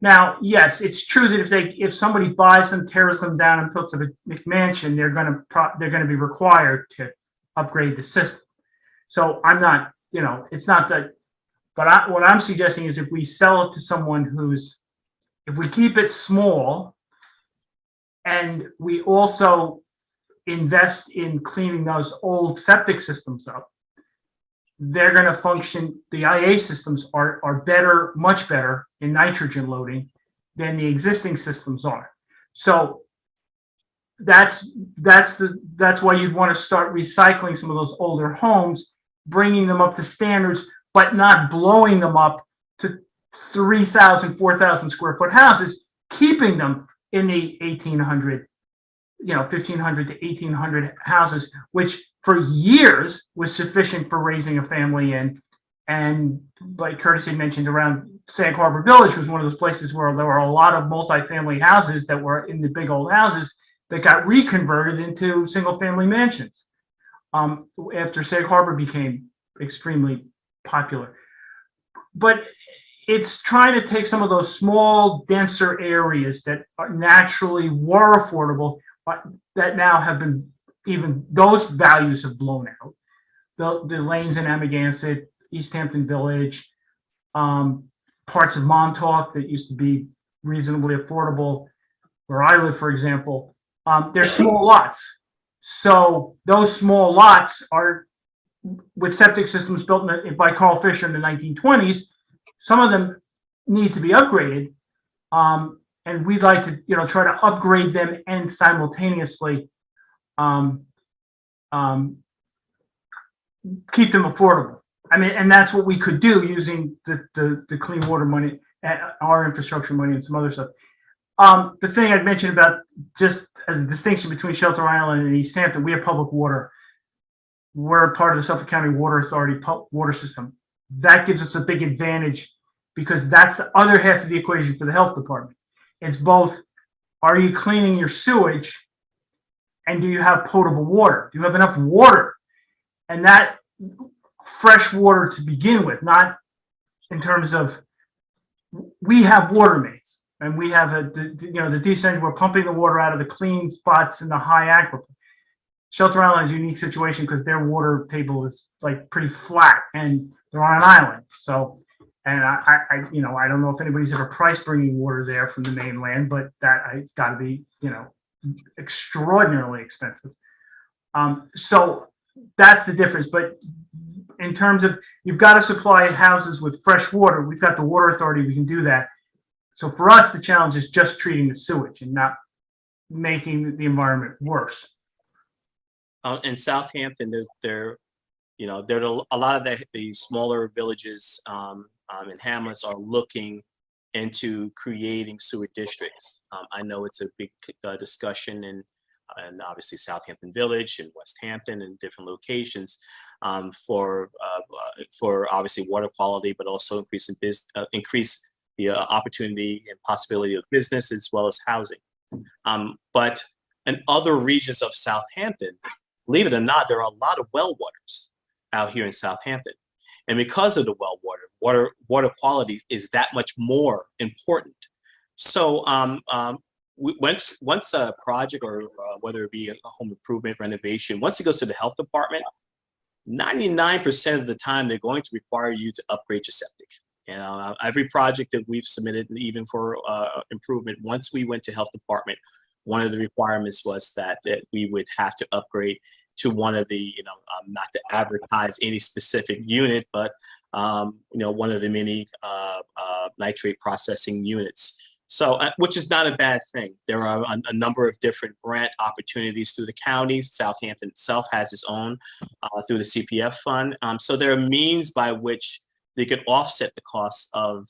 Now, yes, it's true that if somebody buys them, tears them down, and puts a McMansion, they're going to be required to upgrade the system. So I'm not, it's not that. But what I'm suggesting is if we sell it to someone if we keep it small and we also invest in cleaning those old septic systems up, they're going to function. The IA systems are better, much better in nitrogen loading than the existing systems are. So that's why you'd want to start recycling some of those older homes, bringing them up to standards, but not blowing them up to 3,000, 4,000 square foot houses, keeping them in the 1,800, 1,500 to 1,800 houses, which for years was sufficient for raising a family in. And like Curtis had mentioned, around Sag Harbor Village was one of those places where there were a lot of multifamily houses that were in the big old houses that got reconverted into single family mansions after Sag Harbor became extremely popular. But it's trying to take some of those small, denser areas that are naturally were affordable, but that now have been, even those values have blown out. The lanes in Amagansett, East Hampton Village, parts of Montauk that used to be reasonably affordable, where I live, for example, they're small lots. So those small lots are, with septic systems built by Carl Fisher in the 1920s, some of them need to be upgraded, and we'd like to, try to upgrade them and simultaneously keep them affordable. I mean, and that's what we could do using the clean water money, our infrastructure money, and some other stuff. The thing I'd mentioned about, just as a distinction between Shelter Island and East Hampton, we have public water. We're part of the Suffolk County Water Authority water system. That gives us a big advantage because that's the other half of the equation for the health department. It's both, are you cleaning your sewage and do you have potable water? Do you have enough water? And that fresh water to begin with, not in terms of, we have water mains and we have the descent, we're pumping the water out of the clean spots in the high aquifer. Shelter Island is a unique situation because their water table is like pretty flat and they're on an island. So, and I don't know if anybody's ever priced bringing water there from the mainland, but it's got to be, extraordinarily expensive. So that's the difference. But in terms of, you've got to supply houses with fresh water. We've got the water authority. We can do that. So for us, the challenge is just treating the sewage and not making the environment worse. In Southampton, there there are a lot of the smaller villages and hamlets are looking into creating sewer districts. I know it's a big discussion in obviously Southampton Village and West Hampton and different locations for obviously water quality, but also increase the opportunity and possibility of business as well as housing. But in other regions of Southampton, believe it or not, there are a lot of well waters out here in Southampton. And because of the well water quality is that much more important. So once a project or whether it be a home improvement renovation, once it goes to the health department, 99% of the time they're going to require you to upgrade your septic. Every project that we've submitted, even for improvement, once we went to health department, one of the requirements was that we would have to upgrade to one of the, not to advertise any specific unit, but one of the many nitrate processing units. So, which is not a bad thing. There are a number of different grant opportunities through the county. Southampton itself has its own through the CPF fund. So there are means by which they could offset the costs of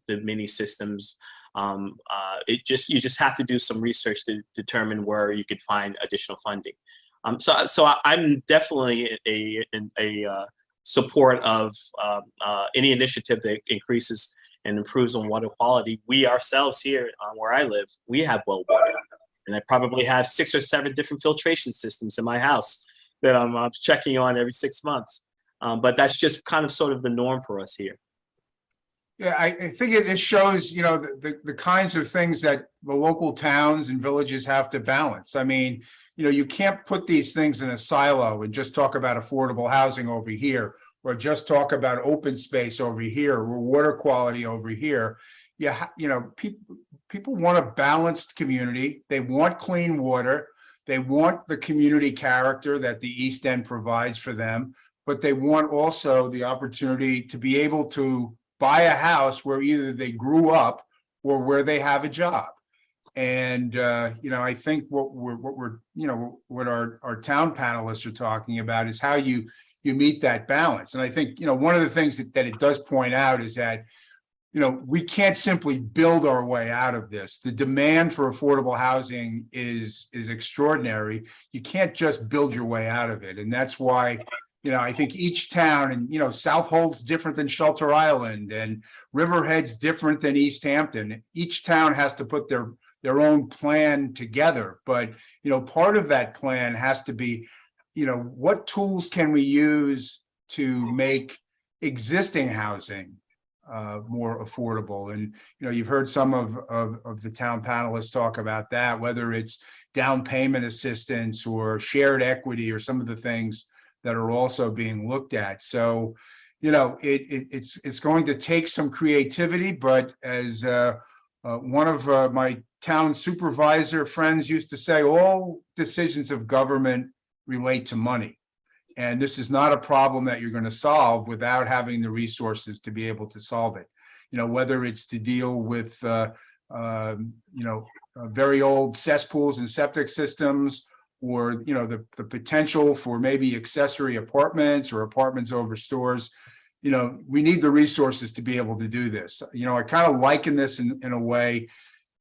the mini systems. You just have to do some research to determine where you could find additional funding. So I'm definitely a support of any initiative that increases and improves on water quality. We ourselves here where I live, we have well water, and I probably have 6 or 7 different filtration systems in my house that I'm checking on every 6 months. But that's just kind of sort of the norm for us here. Yeah, I think it shows, the kinds of things that the local towns and villages have to balance. I mean, you can't put these things in a silo and just talk about affordable housing over here, or just talk about open space over here, or water quality over here. Yeah, people want a balanced community. They want clean water. They want the community character that the East End provides for them, but they want also the opportunity to be able to buy a house where either they grew up or where they have a job. And I think what our town panelists are talking about is how you meet that balance. And I think one of the things that it does point out is that we can't simply build our way out of this. The demand for affordable housing is extraordinary. You can't just build your way out of it, and that's why. I think each town, and Southold's different than Shelter Island, and Riverhead's different than East Hampton. Each town has to put their own plan together, but part of that plan has to be, what tools can we use to make existing housing more affordable? And you've heard some of the town panelists talk about that, whether it's down payment assistance or shared equity or some of the things that are also being looked at. So, it's going to take some creativity, but as one of my town supervisor friends used to say, all decisions of government relate to money. And this is not a problem that you're going to solve without having the resources to be able to solve it. Whether it's to deal with, very old cesspools and septic systems, or the potential for maybe accessory apartments or apartments over stores. We need the resources to be able to do this. I kind of liken this in a way,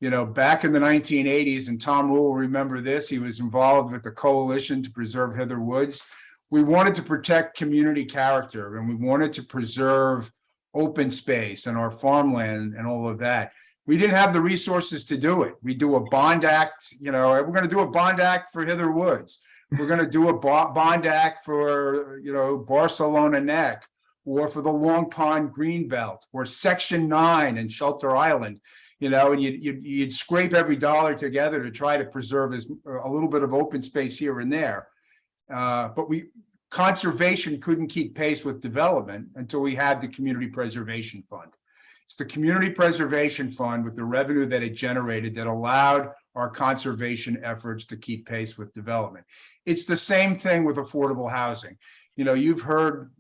back in the 1980s, and Tom Rule will remember this, he was involved with the Coalition to Preserve Hither Woods. We wanted to protect community character, and we wanted to preserve open space and our farmland and all of that. We didn't have the resources to do it. We do a bond act, we're going to do a bond act for Hither Woods. We're going to do a bond act for, Barcelona Neck, or for the Long Pond Greenbelt, or Section 9 in Shelter Island, and you'd scrape every dollar together to try to preserve a little bit of open space here and there. But conservation couldn't keep pace with development until we had the Community Preservation Fund. It's the Community Preservation Fund, with the revenue that it generated, that allowed our conservation efforts to keep pace with development. It's the same thing with affordable housing. You've heard,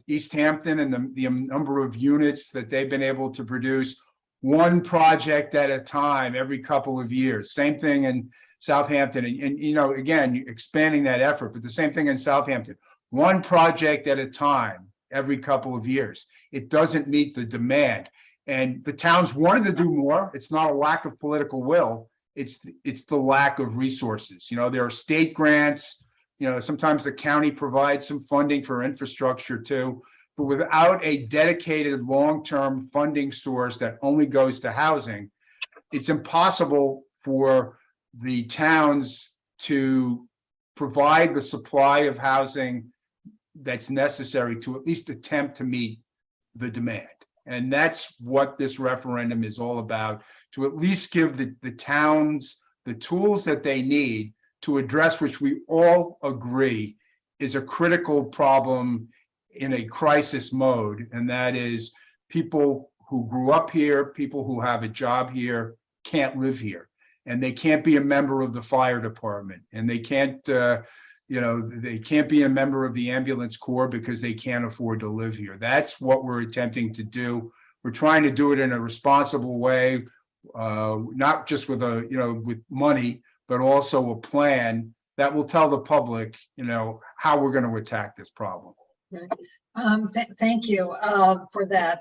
East Hampton and the number of units that they've been able to produce, one project at a time every couple of years. Same thing in Southampton, and again, expanding that effort, but the same thing in Southampton. one project at a time every couple of years. It doesn't meet the demand. And the towns wanted to do more. It's not a lack of political will. It's the lack of resources. There are state grants, sometimes the county provides some funding for infrastructure too, but without a dedicated long-term funding source that only goes to housing, it's impossible for the towns to provide the supply of housing that's necessary to at least attempt to meet the demand. And that's what this referendum is all about, to at least give the towns the tools that they need to address, which we all agree is a critical problem in a crisis mode. And that is people who grew up here, people who have a job here, can't live here. And they can't be a member of the fire department. And they can't, they can't be a member of the ambulance corps because they can't afford to live here. That's what we're attempting to do. We're trying to do it in a responsible way, not just with with money, but also a plan that will tell the public, how we're going to attack this problem. Thank you for that.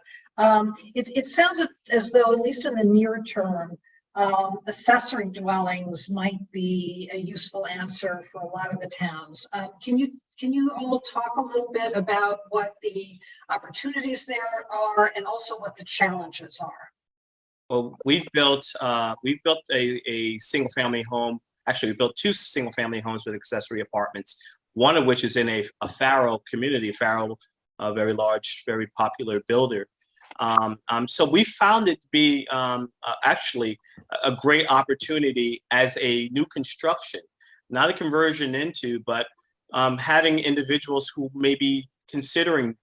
It sounds as though, at least in the near term, accessory dwellings might be a useful answer for a lot of the towns. Can you all talk a little bit about what the opportunities there are and also what the challenges are? Well, we've built a single family home. Actually, we built 2 single family homes with accessory apartments, one of which is in a Faro community. Faro, a very large, very popular builder. So we found it to be actually a great opportunity as a new construction, not a conversion into, but having individuals who may be considering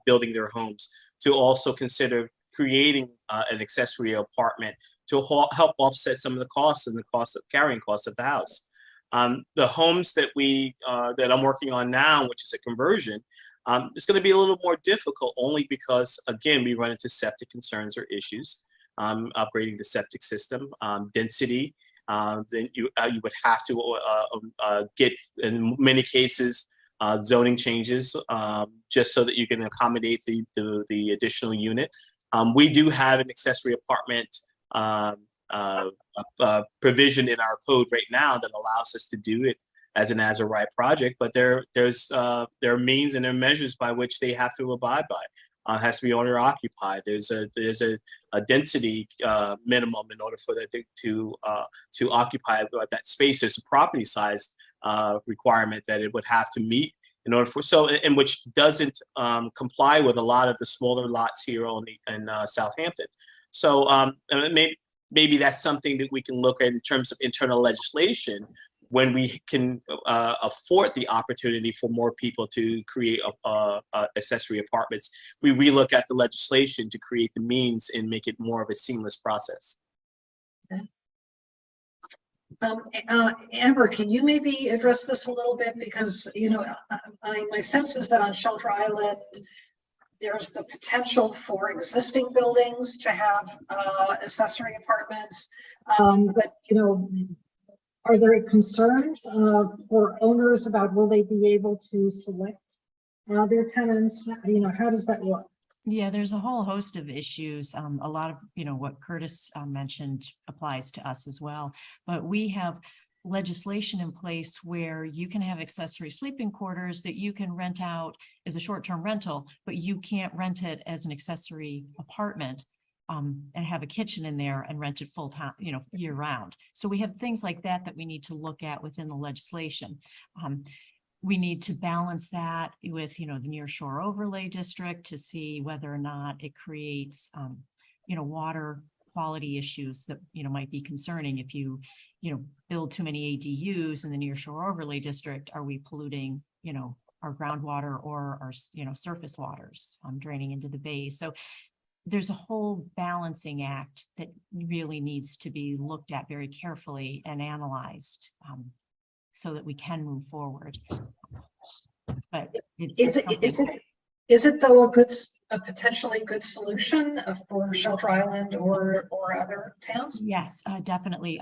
building their homes to also consider creating an accessory apartment to help offset some of the costs and the carrying costs of the house. The homes that that I'm working on now, which is a conversion, it's going to be a little more difficult only because, again, we run into septic concerns or issues, upgrading the septic system, density. Then you would have to get, in many cases, zoning changes just so that you can accommodate the additional unit. We do have an accessory apartment provision in our code right now that allows us to do it as an as-a-right project, but there are means and there are measures by which they have to abide by. It has to be owner occupied. There's a density minimum in order for that to occupy that space. There's a property size requirement that it would have to meet in order for and which doesn't comply with a lot of the smaller lots here in Southampton. So maybe that's something that we can look at in terms of internal legislation, when we can afford the opportunity for more people to create accessory apartments. We relook at the legislation to create the means and make it more of a seamless process. Okay. Amber, can you maybe address this a little bit? Because, my sense is that on Shelter Island, there's the potential for existing buildings to have accessory apartments, but, are there concerns for owners about will they be able to select their tenants? How does that work? Yeah, there's a whole host of issues. A lot of, what Curtis mentioned applies to us as well. But we have legislation in place where you can have accessory sleeping quarters that you can rent out as a short-term rental, but you can't rent it as an accessory apartment. And have a kitchen in there and rent it full time, year round. So we have things like that we need to look at within the legislation. We need to balance that with, the nearshore overlay district to see whether or not it creates, water quality issues that, might be concerning. If you, build too many ADUs in the nearshore overlay district, are we polluting, our groundwater or our, surface waters draining into the bays? So there's a whole balancing act that really needs to be looked at very carefully and analyzed so that we can move forward. But Is it though a potentially good solution for Shelter Island or other towns? Yes, definitely.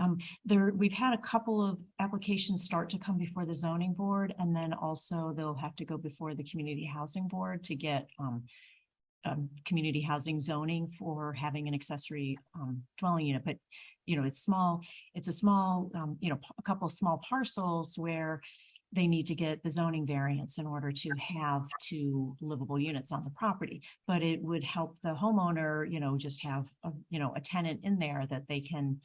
We've had a couple of applications start to come before the zoning board, and then also they'll have to go before the community housing board to get community housing zoning for having an accessory dwelling unit. But, you know, it's a small, you know, a couple of small parcels where they need to get the zoning variance in order to have two livable units on the property. But it would help the homeowner, you know, just have a tenant in there that they can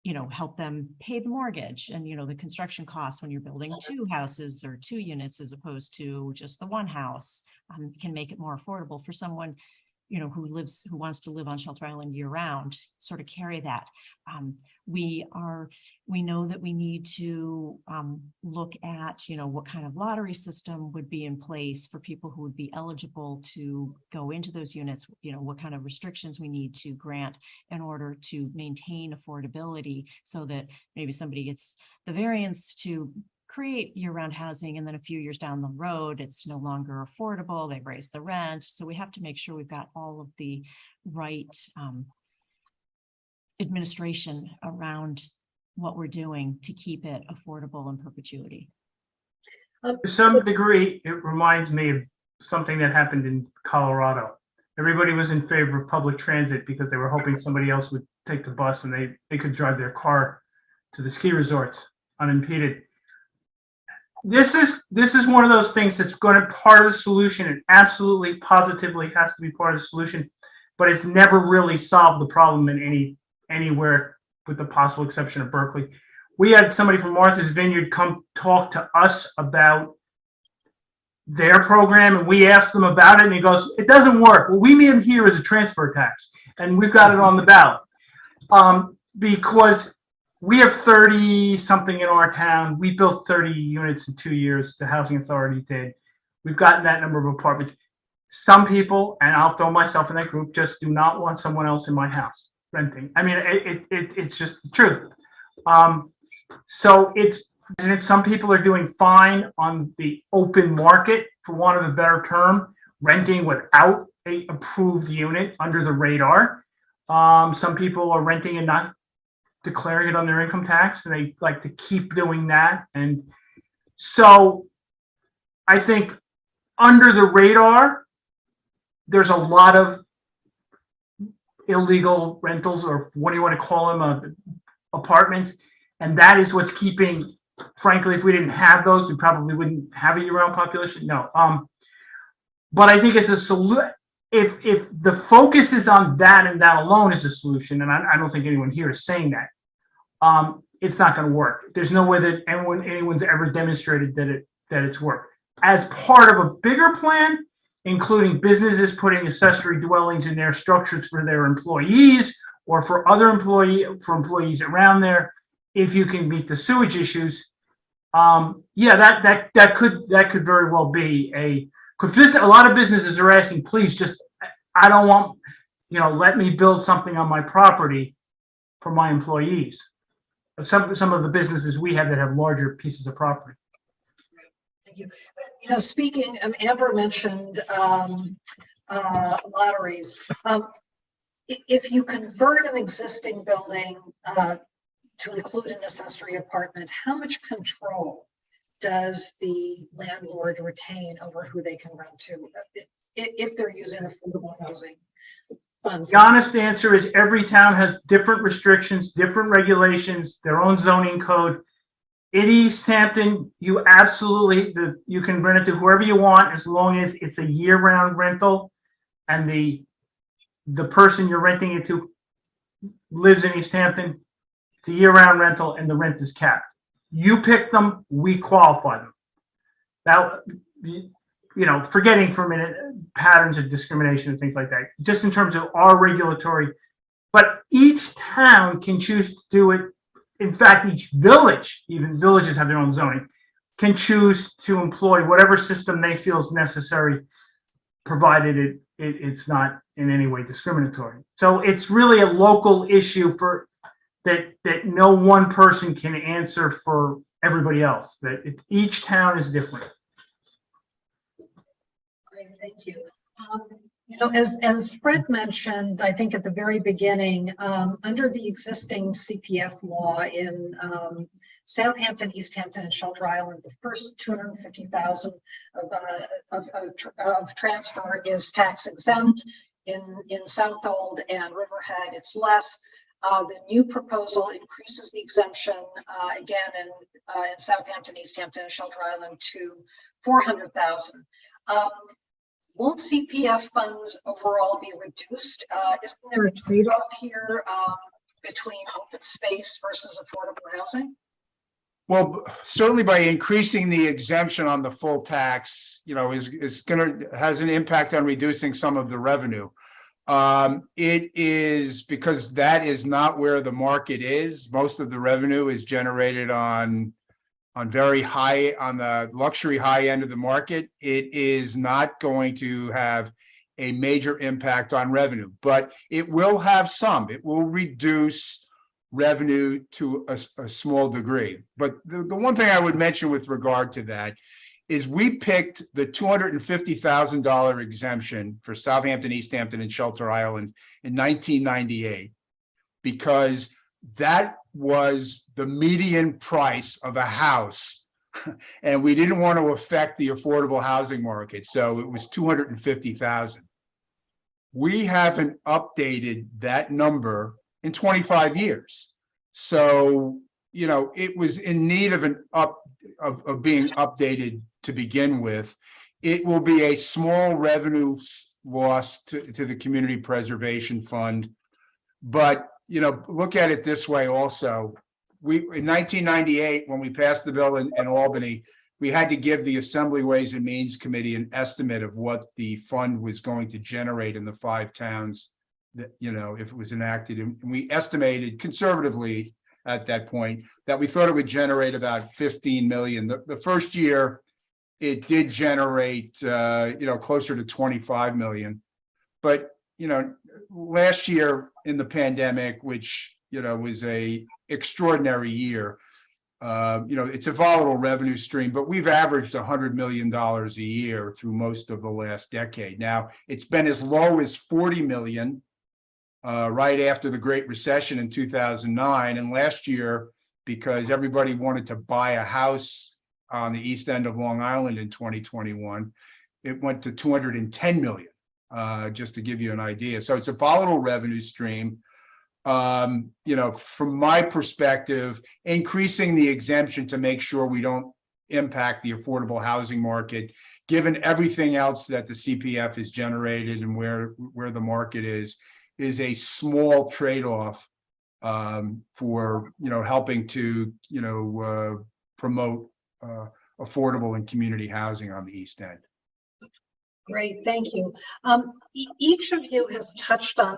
you know, help them pay the mortgage and, you know, the construction costs when you're building two houses or two units as opposed to just the one house, can make it more affordable for someone, you know, who wants to live on Shelter Island year round, sort of carry that. We know that we need to look at, you know, what kind of lottery system would be in place for people who would be eligible to go into those units, you know, what kind of restrictions we need to grant in order to maintain affordability so that maybe somebody gets the variance to create year-round housing, and then a few years down the road, it's no longer affordable. They've raised the rent. So we have to make sure we've got all of the right administration around what we're doing to keep it affordable in perpetuity. To some degree, it reminds me of something that happened in Colorado. Everybody was in favor of public transit because they were hoping somebody else would take the bus and they could drive their car to the ski resorts unimpeded. This is one of those things that's going to be part of the solution. It absolutely, positively has to be part of the solution, but it's never really solved the problem in anywhere with the possible exception of Berkeley. We had somebody from Martha's Vineyard come talk to us about their program, and we asked them about it, and he goes, "It doesn't work. What we need here is a transfer tax, and we've got it on the ballot because we have 30 something in our town. We built 30 units in 2 years. The housing authority did. We've gotten that number of apartments. Some people, and I'll throw myself in that group, just do not want someone else in my house renting. I mean, it's just the truth. So some people are doing fine on the open market, for want of a better term, renting without a approved unit under the radar. Some people are renting and not declaring it on their income tax, and they like to keep doing that. And so I think under the radar, there's a lot of illegal rentals, or what do you want to call them, apartments. And that is what's keeping, frankly, if we didn't have those, we probably wouldn't have a year-round population. No. But I think it's a solution. If the focus is on that and that alone is a solution, and I don't think anyone here is saying that, it's not going to work. There's no way that anyone's ever demonstrated that it's worked. As part of a bigger plan, including businesses putting accessory dwellings in their structures for their employees or for other employees around there, if you can meet the sewage issues, that could very well be because a lot of businesses are asking, please, just, I don't want, let me build something on my property for my employees. Some of the businesses we have that have larger pieces of property. Thank you. Speaking, Amber mentioned lotteries. If you convert an existing building to include an accessory apartment, how much control does the landlord retain over who they can rent to if they're using affordable housing funds? The honest answer is every town has different restrictions, different regulations, their own zoning code. In East Hampton, you can rent it to whoever you want as long as it's a year-round rental and the person you're renting it to lives in East Hampton. It's a year-round rental and the rent is capped. You pick them, we qualify them. Now, forgetting for a minute patterns of discrimination and things like that, just in terms of our regulatory, but each town can choose to do it. In fact, each village, even villages have their own zoning, can choose to employ whatever system they feel is necessary, provided it's not in any way discriminatory. So it's really a local issue that no one person can answer for everybody else. Each town is different. Thank you. As Fred mentioned, I think at the very beginning, under the existing CPF law in Southampton, East Hampton, and Shelter Island, the first 250,000 of transfer is tax exempt. In Southold and Riverhead, it's less. The new proposal increases the exemption again in Southampton, East Hampton, and Shelter Island to 400,000. Won't CPF funds overall be reduced? Isn't there a trade-off here between open space versus affordable housing? Well, certainly by increasing the exemption on the full tax, has an impact on reducing some of the revenue. It is because that is not where the market is. Most of the revenue is generated on very high, on the luxury high end of the market. It is not going to have a major impact on revenue, but it will have some. It will reduce revenue to a small degree. But the one thing I would mention with regard to that is we picked the $250,000 exemption for Southampton, East Hampton, and Shelter Island in 1998 because that was the median price of a house, and we didn't want to affect the affordable housing market, so it was $250,000. We haven't updated that number in 25 years, so it was in need of of being updated to begin with. It will be a small revenue loss to the Community Preservation Fund, but look at it this way also. In 1998, when we passed the bill in Albany, we had to give the Assembly Ways and Means Committee an estimate of what the fund was going to generate in the 5 towns that, if it was enacted. And we estimated conservatively at that point that we thought it would generate about 15 million. The first year, it did generate, closer to 25 million. But, last year in the pandemic, which, was a extraordinary year, it's a volatile revenue stream, but we've averaged $100 million a year through most of the last decade. Now, it's been as low as 40 million right after the Great Recession in 2009. And last year, because everybody wanted to buy a house on the east end of Long Island in 2021, it went to 210 million, just to give you an idea. So it's a volatile revenue stream. From my perspective, increasing the exemption to make sure we don't impact the affordable housing market, given everything else that the CPF has generated and where the market is a small trade-off for helping to promote affordable and community housing on the East End. Great, thank you. Each of you has touched on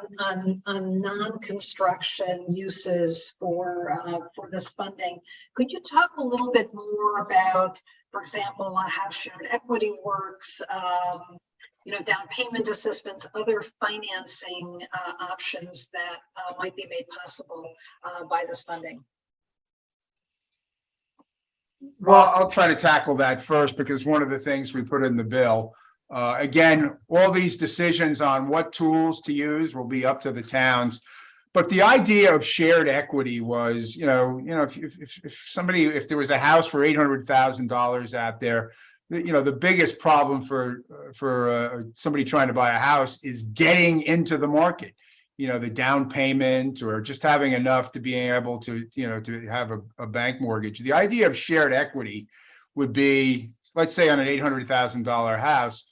non-construction uses for this funding. Could you talk a little bit more about, for example, how shared equity works, down payment assistance, other financing options that might be made possible by this funding? Well, I'll try to tackle that first because one of the things we put in the bill, again, all these decisions on what tools to use will be up to the towns. But the idea of shared equity was, if there was a house for $800,000 out there, the biggest problem for somebody trying to buy a house is getting into the market. The down payment or just having enough to be able to, to have a bank mortgage. The idea of shared equity would be, let's say on an $800,000 house,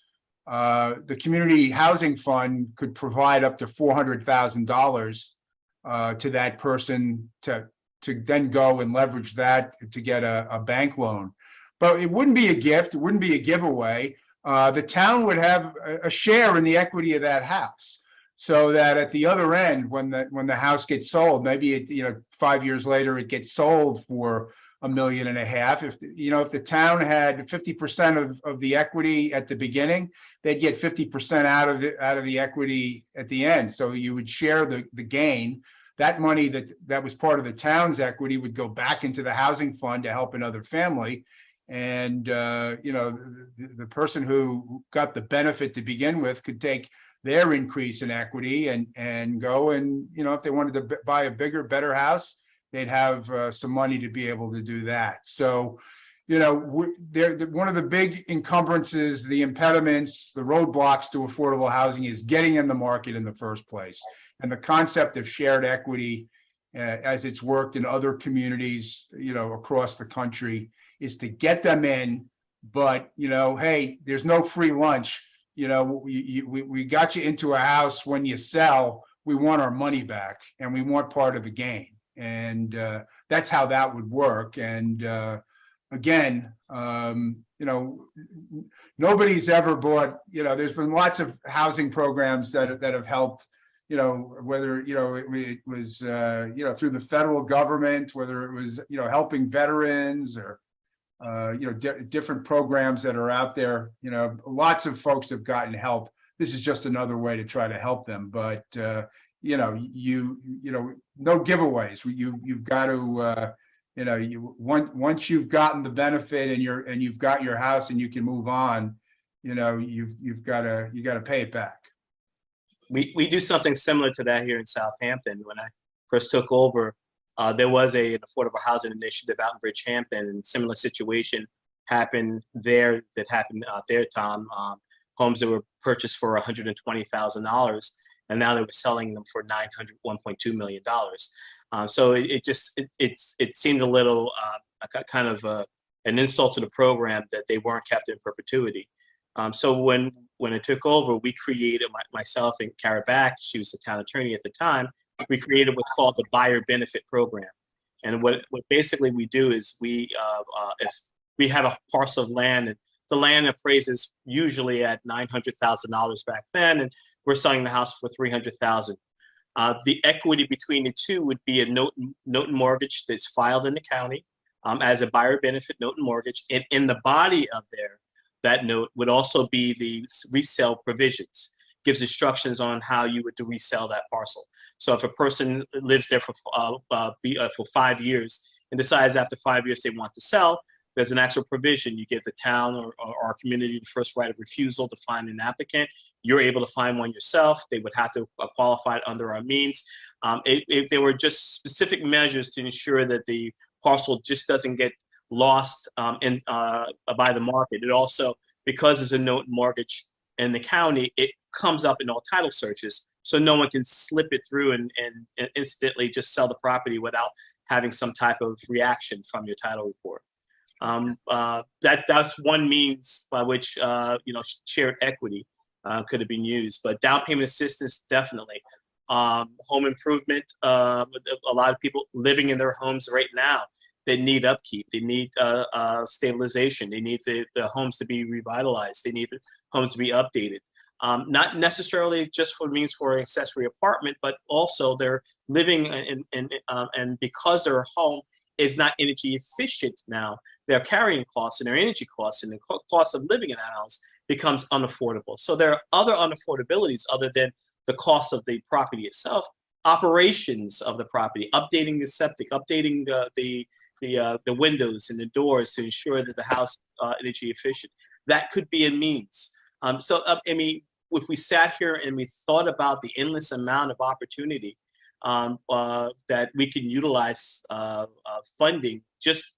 the community housing fund could provide up to $400,000 to that person to then go and leverage that to get a bank loan. But it wouldn't be a gift. It wouldn't be a giveaway. The town would have a share in the equity of that house. So that at the other end, when the house gets sold, maybe 5 years later it gets sold for $1.5 million. If the town had 50% of the equity at the beginning, they'd get 50% out of the equity at the end. So you would share the gain. That money that was part of the town's equity would go back into the housing fund to help another family. And, the person who got the benefit to begin with could take their increase in equity and go and, if they wanted to buy a bigger, better house, they'd have some money to be able to do that. So, one of the big encumbrances, the impediments, the roadblocks to affordable housing is getting in the market in the first place. And the concept of shared equity, as it's worked in other communities, across the country, is to get them in. But, hey, there's no free lunch. We got you into a house. When you sell, we want our money back and we want part of the gain. And that's how that would work. And again, nobody's ever bought, there's been lots of housing programs that have helped, whether, it was, through the federal government, whether it was, helping veterans or, different programs that are out there. Lots of folks have gotten help. This is just another way to try to help them. But, no giveaways. You've got to, once you've gotten the benefit and you've got your house and you can move on, you've got to pay it back. We do something similar to that here in Southampton. When I first took over, there was an affordable housing initiative out in Bridgehampton, and similar situation happened there. That happened out there, Tom. Homes that were purchased for $120,000, and now they were selling them for $1.2 million. So it seemed a little kind of an insult to the program that they weren't kept in perpetuity. So when I took over, we created, myself and Kara Back, she was the town attorney at the time, we created what's called the buyer benefit program. And what basically we do is if we have a parcel of land, and the land appraises usually at $900,000 back then, and we're selling the house for $300,000. The equity between the two would be a note and mortgage that's filed in the county as a buyer benefit note and mortgage. And in the body of that note would also be the resale provisions, gives instructions on how you would resell that parcel. So if a person lives there for 5 years and decides after 5 years they want to sell, there's an actual provision. You give the town or our community the first right of refusal to find an applicant. You're able to find one yourself. They would have to qualify under our means. If there were just specific measures to ensure that the parcel just doesn't get lost by the market. It also, because it's a note mortgage in the county, it comes up in all title searches. So no one can slip it through and instantly just sell the property without having some type of reaction from your title report. That's one means by which shared equity could have been used, but down payment assistance definitely. Home improvement. A lot of people living in their homes right now, they need upkeep. They need stabilization. They need the homes to be revitalized. They need the homes to be updated. Not necessarily just for means for an accessory apartment, but also they're living and because their home is not energy efficient now, their carrying costs and their energy costs and the cost of living in that house becomes unaffordable. So there are other unaffordabilities other than the cost of the property itself, operations of the property, updating the septic, updating the windows and the doors to ensure that the house is energy efficient. That could be a means. If we sat here and we thought about the endless amount of opportunity that we can utilize funding just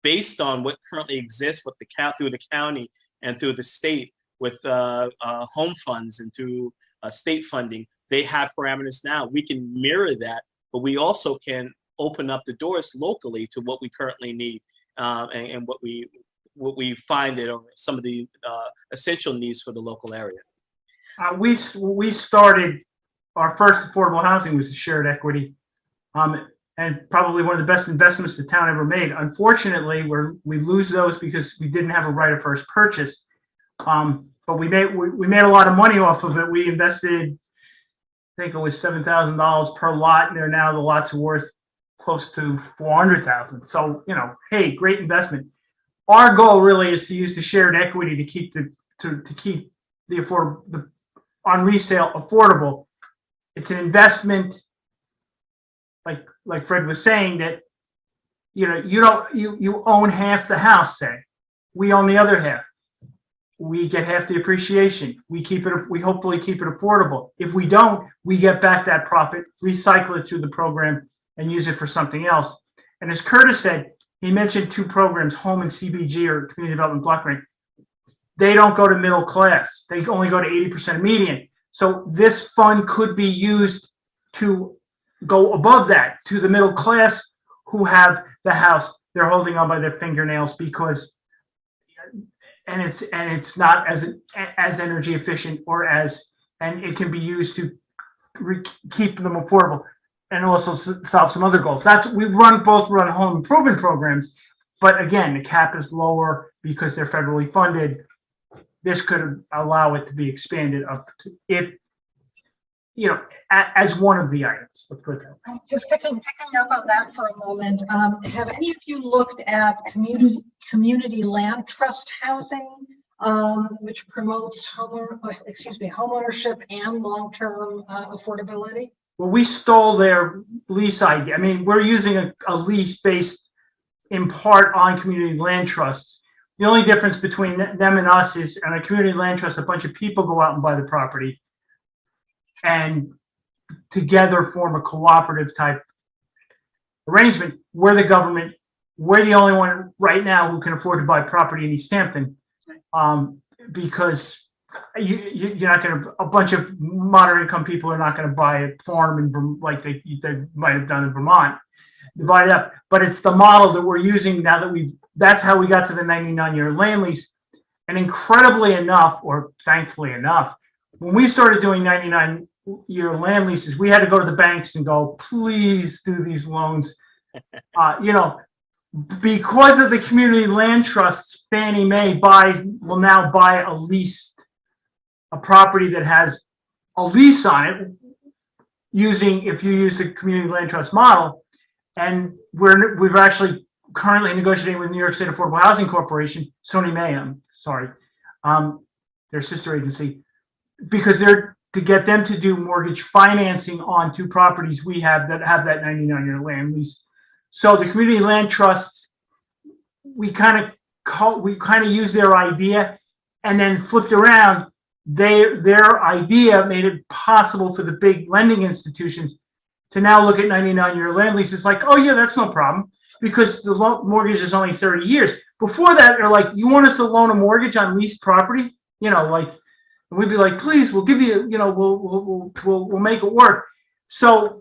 based on what currently exists with through the county and through the state with home funds and through state funding, they have parameters now. We can mirror that, but we also can open up the doors locally to what we currently need and what we find that are some of the essential needs for the local area. We started, our first affordable housing was shared equity, and probably one of the best investments the town ever made. Unfortunately, we lose those because we didn't have a right of first purchase. But we made a lot of money off of it. We invested, I think it was $7,000 per lot, and now the lots are worth close to $400,000. So, hey, great investment. Our goal really is to use the shared equity to keep the on resale affordable. It's an investment, like Fred was saying, that you own half the house, say, We own the other half. We get half the appreciation. We hopefully keep it affordable. If we don't, we get back that profit, recycle it through the program, and use it for something else. And as Curtis said, he mentioned two programs, home and CBG, or community development block grant. They don't go to middle class. They only go to 80% median. So this fund could be used to go above that to the middle class who have the house they're holding on by their fingernails because, and it's not as energy efficient and it can be used to keep them affordable and also solve some other goals. We both run home improvement programs, but again, the cap is lower because they're federally funded. This could allow it to be expanded up to, as one of the items. Let's put it that way. Just picking up on that for a moment. Have any of you looked at community land trust housing, which promotes homeownership and long-term affordability? Well, we stole their lease idea. I mean, we're using a lease based in part on community land trusts. The only difference between them and us is on a community land trust, a bunch of people go out and buy the property and together form a cooperative type arrangement. We're the government. We're the only one right now who can afford to buy property in East Hampton, because you're not going to, a bunch of moderate income people are not going to buy a farm like they might have done in Vermont. Divide it up, but it's the model that we're using now that that's how we got to the 99-year land lease. And incredibly enough, or thankfully enough, when we started doing 99-year land leases, we had to go to the banks and go, please do these loans. Because of the community land trusts, Fannie Mae will now buy a property that has a lease on it if you use the community land trust model. And we've actually currently negotiating with New York State Affordable Housing Corporation, Sony Mayhem, their sister agency, because they're to get them to do mortgage financing on two properties we have that 99-year land lease. So the community land trusts, we kind of use their idea and then flipped around. Their idea made it possible for the big lending institutions to now look at 99-year land leases like, oh yeah, that's no problem, because the mortgage is only 30 years. Before that, they're like, you want us to loan a mortgage on leased property? And we'd be like, please, we'll give you, we'll make it work. So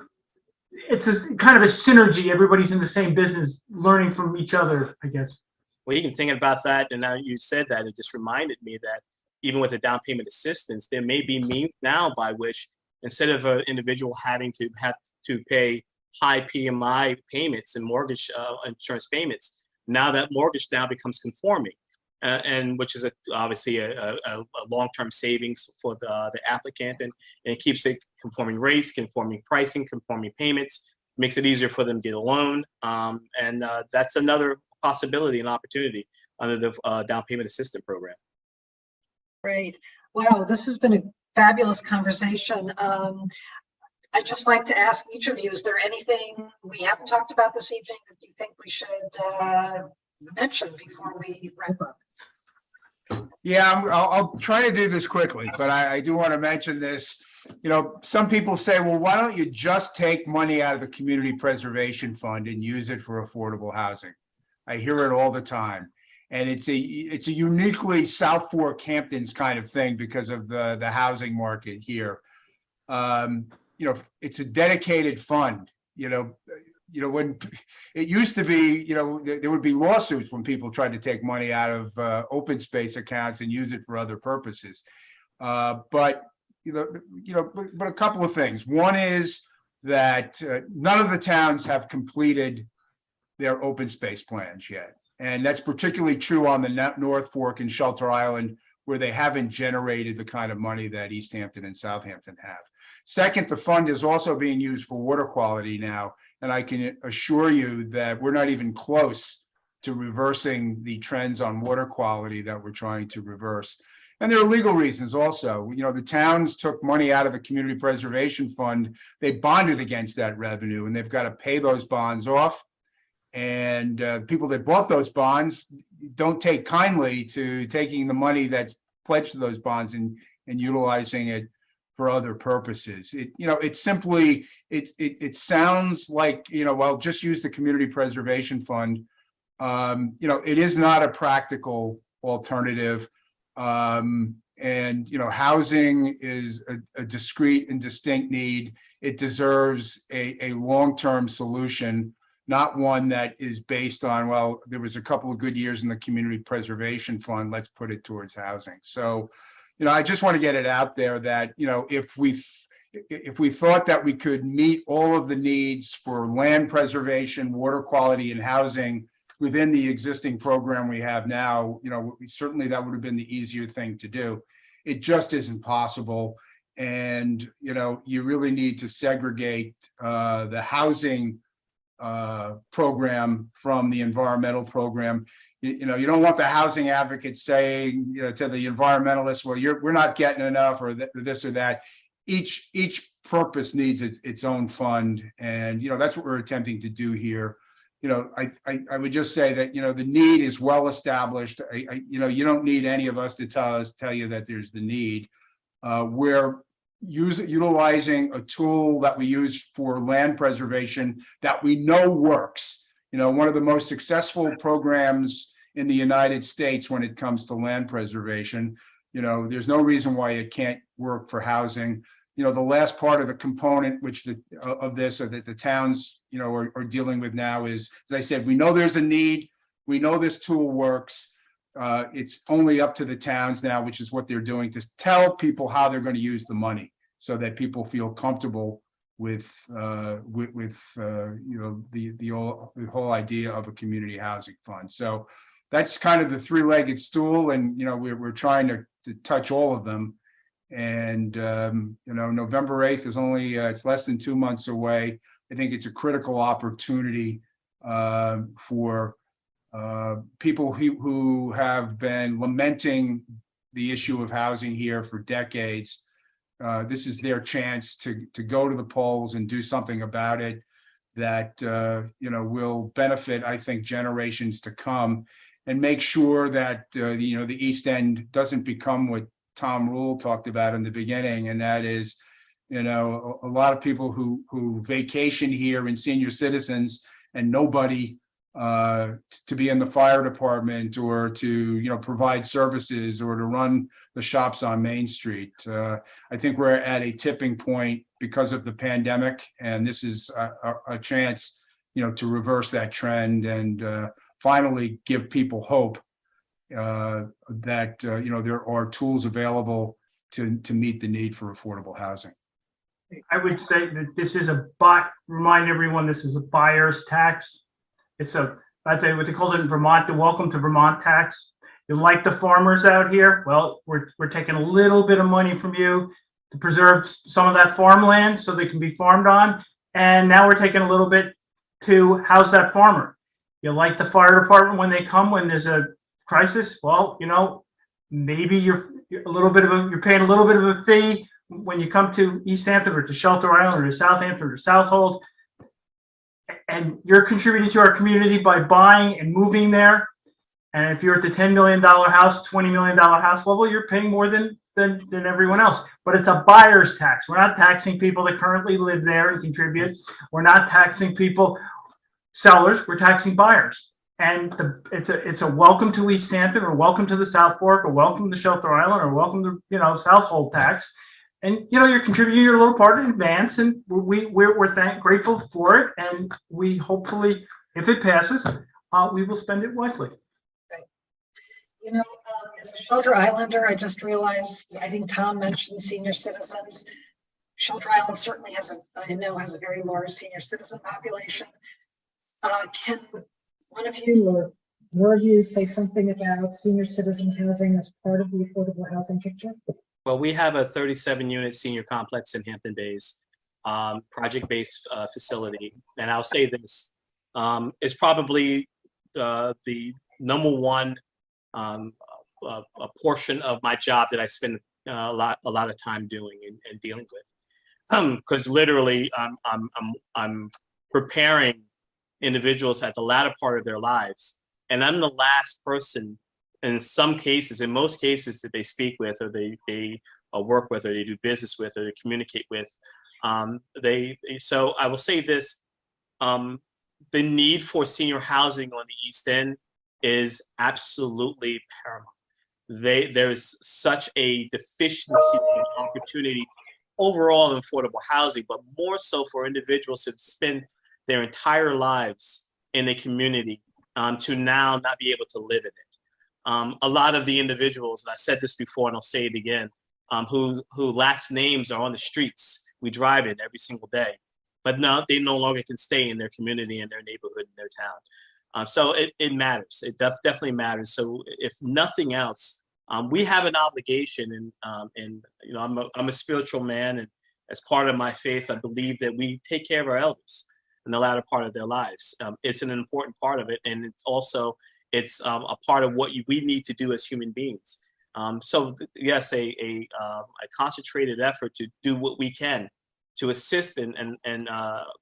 it's kind of a synergy. Everybody's in the same business, learning from each other, I guess. Well, you can think about that, and now you said that, it just reminded me that even with the down payment assistance, there may be means now by which, instead of an individual having to pay high PMI payments and mortgage insurance payments, now that mortgage now becomes conforming, and which is obviously a long-term savings for the applicant, and it keeps it conforming rates, conforming pricing, conforming payments, makes it easier for them to get a loan, and that's another possibility and opportunity under the down payment assistance program. Great. Wow, this has been a fabulous conversation. I'd just like to ask each of you, is there anything we haven't talked about this evening that you think we should mention before we wrap up? Yeah, I'll try to do this quickly, but I do want to mention this. Some people say, well, why don't you just take money out of the Community Preservation Fund and use it for affordable housing? I hear it all the time. And it's a uniquely South Fork Hamptons kind of thing because of the housing market here. It's a dedicated fund. When it used to be, there would be lawsuits when people tried to take money out of open space accounts and use it for other purposes. But a couple of things. One is that none of the towns have completed their open space plans yet. And that's particularly true on the North Fork and Shelter Island, where they haven't generated the kind of money that East Hampton and Southampton have. Second, the fund is also being used for water quality now. And I can assure you that we're not even close to reversing the trends on water quality that we're trying to reverse. And there are legal reasons also. The towns took money out of the Community Preservation Fund. They bonded against that revenue, and they've got to pay those bonds off. And people that bought those bonds don't take kindly to taking the money that's pledged to those bonds and utilizing it for other purposes. It simply, it sounds like, well, just use the Community Preservation Fund. It is not a practical alternative. Housing is a discrete and distinct need. It deserves a long-term solution, not one that is based on, well, there was a couple of good years in the Community Preservation Fund, let's put it towards housing. So, I just want to get it out there that, if we thought that we could meet all of the needs for land preservation, water quality, and housing within the existing program we have now, certainly that would have been the easier thing to do. It just isn't possible. And, you really need to segregate the housing program from the environmental program. You don't want the housing advocates saying, to the environmentalists, well, we're not getting enough, or this or that. Each purpose needs its own fund, and that's what we're attempting to do here. I would just say that the need is well established. You don't need any of us to tell you that there's the need. We're utilizing a tool that we use for land preservation that we know works. One of the most successful programs in the United States when it comes to land preservation. There's no reason why it can't work for housing. The last part of the component, of this, or that the towns, are dealing with now is, as I said, we know there's a need. We know this tool works. It's only up to the towns now, which is what they're doing, to tell people how they're going to use the money, so that people feel comfortable with the whole idea of a community housing fund. So that's kind of the three-legged stool, and we're trying to touch all of them. And November 8th is only it's less than 2 months away. I think it's a critical opportunity for people who have been lamenting the issue of housing here for decades. This is their chance to go to the polls and do something about it that will benefit, I think, generations to come, and make sure that the East End doesn't become what Tom Rule talked about in the beginning, and that is, a lot of people who vacation here and senior citizens, and nobody to be in the fire department, or to provide services, or to run the shops on Main Street. I think we're at a tipping point because of the pandemic, and this is a chance to reverse that trend and finally give people hope that there are tools available to meet the need for affordable housing. I would say that this is remind everyone, this is a buyer's tax. It's what they call it in Vermont, the welcome to Vermont tax. You like the farmers out here? Well, we're taking a little bit of money from you to preserve some of that farmland so they can be farmed on. And now we're taking a little bit to house that farmer. You like the fire department when they come when there's a crisis? Well, maybe you're paying a little bit of a fee when you come to East Hampton, or to Shelter Island, or to Southampton, or to Southold, and you're contributing to our community by buying and moving there. And if you're at the $10 million house, $20 million house level, you're paying more than everyone else. But it's a buyer's tax. We're not taxing people that currently live there and contribute. We're not taxing sellers. We're taxing buyers. And it's a welcome to East Hampton, or welcome to the South Fork, or welcome to Shelter Island, or welcome to Southold tax. And you're contributing your little part in advance, and we're grateful for it. And we hopefully, if it passes, we will spend it wisely. As a Shelter Islander, I just realized, I think Tom mentioned senior citizens. Shelter Island certainly has a very large senior citizen population. Can one of you or more of you say something about senior citizen housing as part of the affordable housing picture? Well, we have a 37-unit senior complex in Hampton Bays, project-based facility. And I'll say this, it's probably the number one a portion of my job that I spend a lot of time doing and dealing with. Because literally I'm preparing individuals at the latter part of their lives. And I'm the last person in some cases, in most cases, that they speak with, or they work with, or they do business with, or they communicate with. So I will say this, the need for senior housing on the East End is absolutely paramount. There's such a deficiency of opportunity overall in affordable housing, but more so for individuals who spend their entire lives in a community to now not be able to live in it. A lot of the individuals, and I said this before and I'll say it again, who last names are on the streets, we drive in every single day, but now they no longer can stay in their community, in their neighborhood, in their town. So it matters. It definitely matters. So if nothing else, we have an obligation, and you know, I'm a spiritual man, and as part of my faith, I believe that we take care of our elders in the latter part of their lives. It's an important part of it, and it's also a part of what we need to do as human beings. So yes, a concentrated effort to do what we can to assist in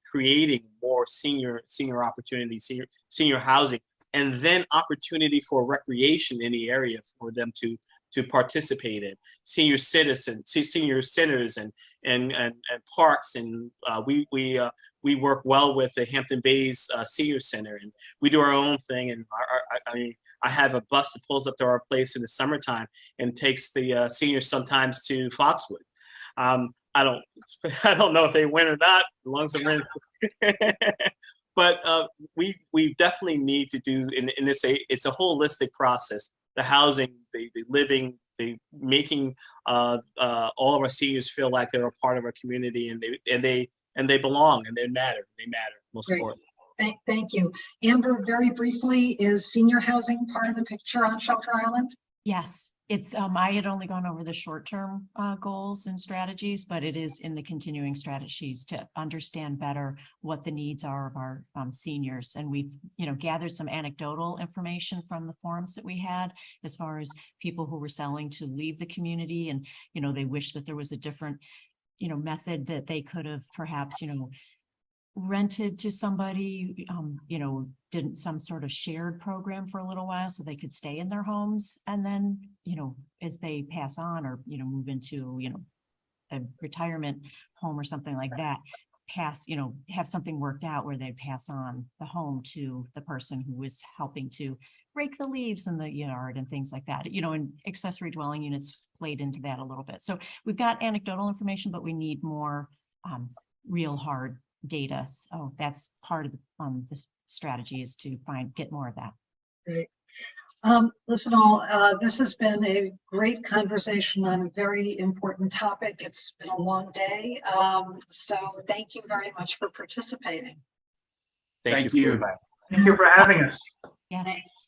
creating more senior opportunities, senior housing, and then opportunity for recreation in the area for them to participate in. Senior centers and parks, and we work well with the Hampton Bays Senior Center, and we do our own thing. And I have a bus that pulls up to our place in the summertime and takes the seniors sometimes to Foxwood. I don't know if they win or not, as long as they win. But we definitely need to do, and it's a holistic process. The housing, the living, the making all of our seniors feel like they're a part of our community, and they belong, and they matter. They matter, most Great. importantly. Thank you. Amber, very briefly, is senior housing part of the picture on Shelter Island? Yes, it's, I had only gone over the short-term goals and strategies, but it is in the continuing strategies to understand better what the needs are of our seniors. And we've, gathered some anecdotal information from the forums that we had as far as people who were selling to leave the community, and, they wish that there was a different, method that they could have perhaps, rented to somebody, did some sort of shared program for a little while so they could stay in their homes. And then, as they pass on or, move into, a retirement home or something like that, have something worked out where they pass on the home to the person who was helping to rake the leaves in the yard and things like that, and accessory dwelling units played into that a little bit. So we've got anecdotal information, but we need more real hard data. So that's part of the strategy, is to get more of that. Great. Listen all, this has been a great conversation on a very important topic. It's been a long day. So thank you very much for participating. Thank you. Thank you for having us. Yes. Thanks.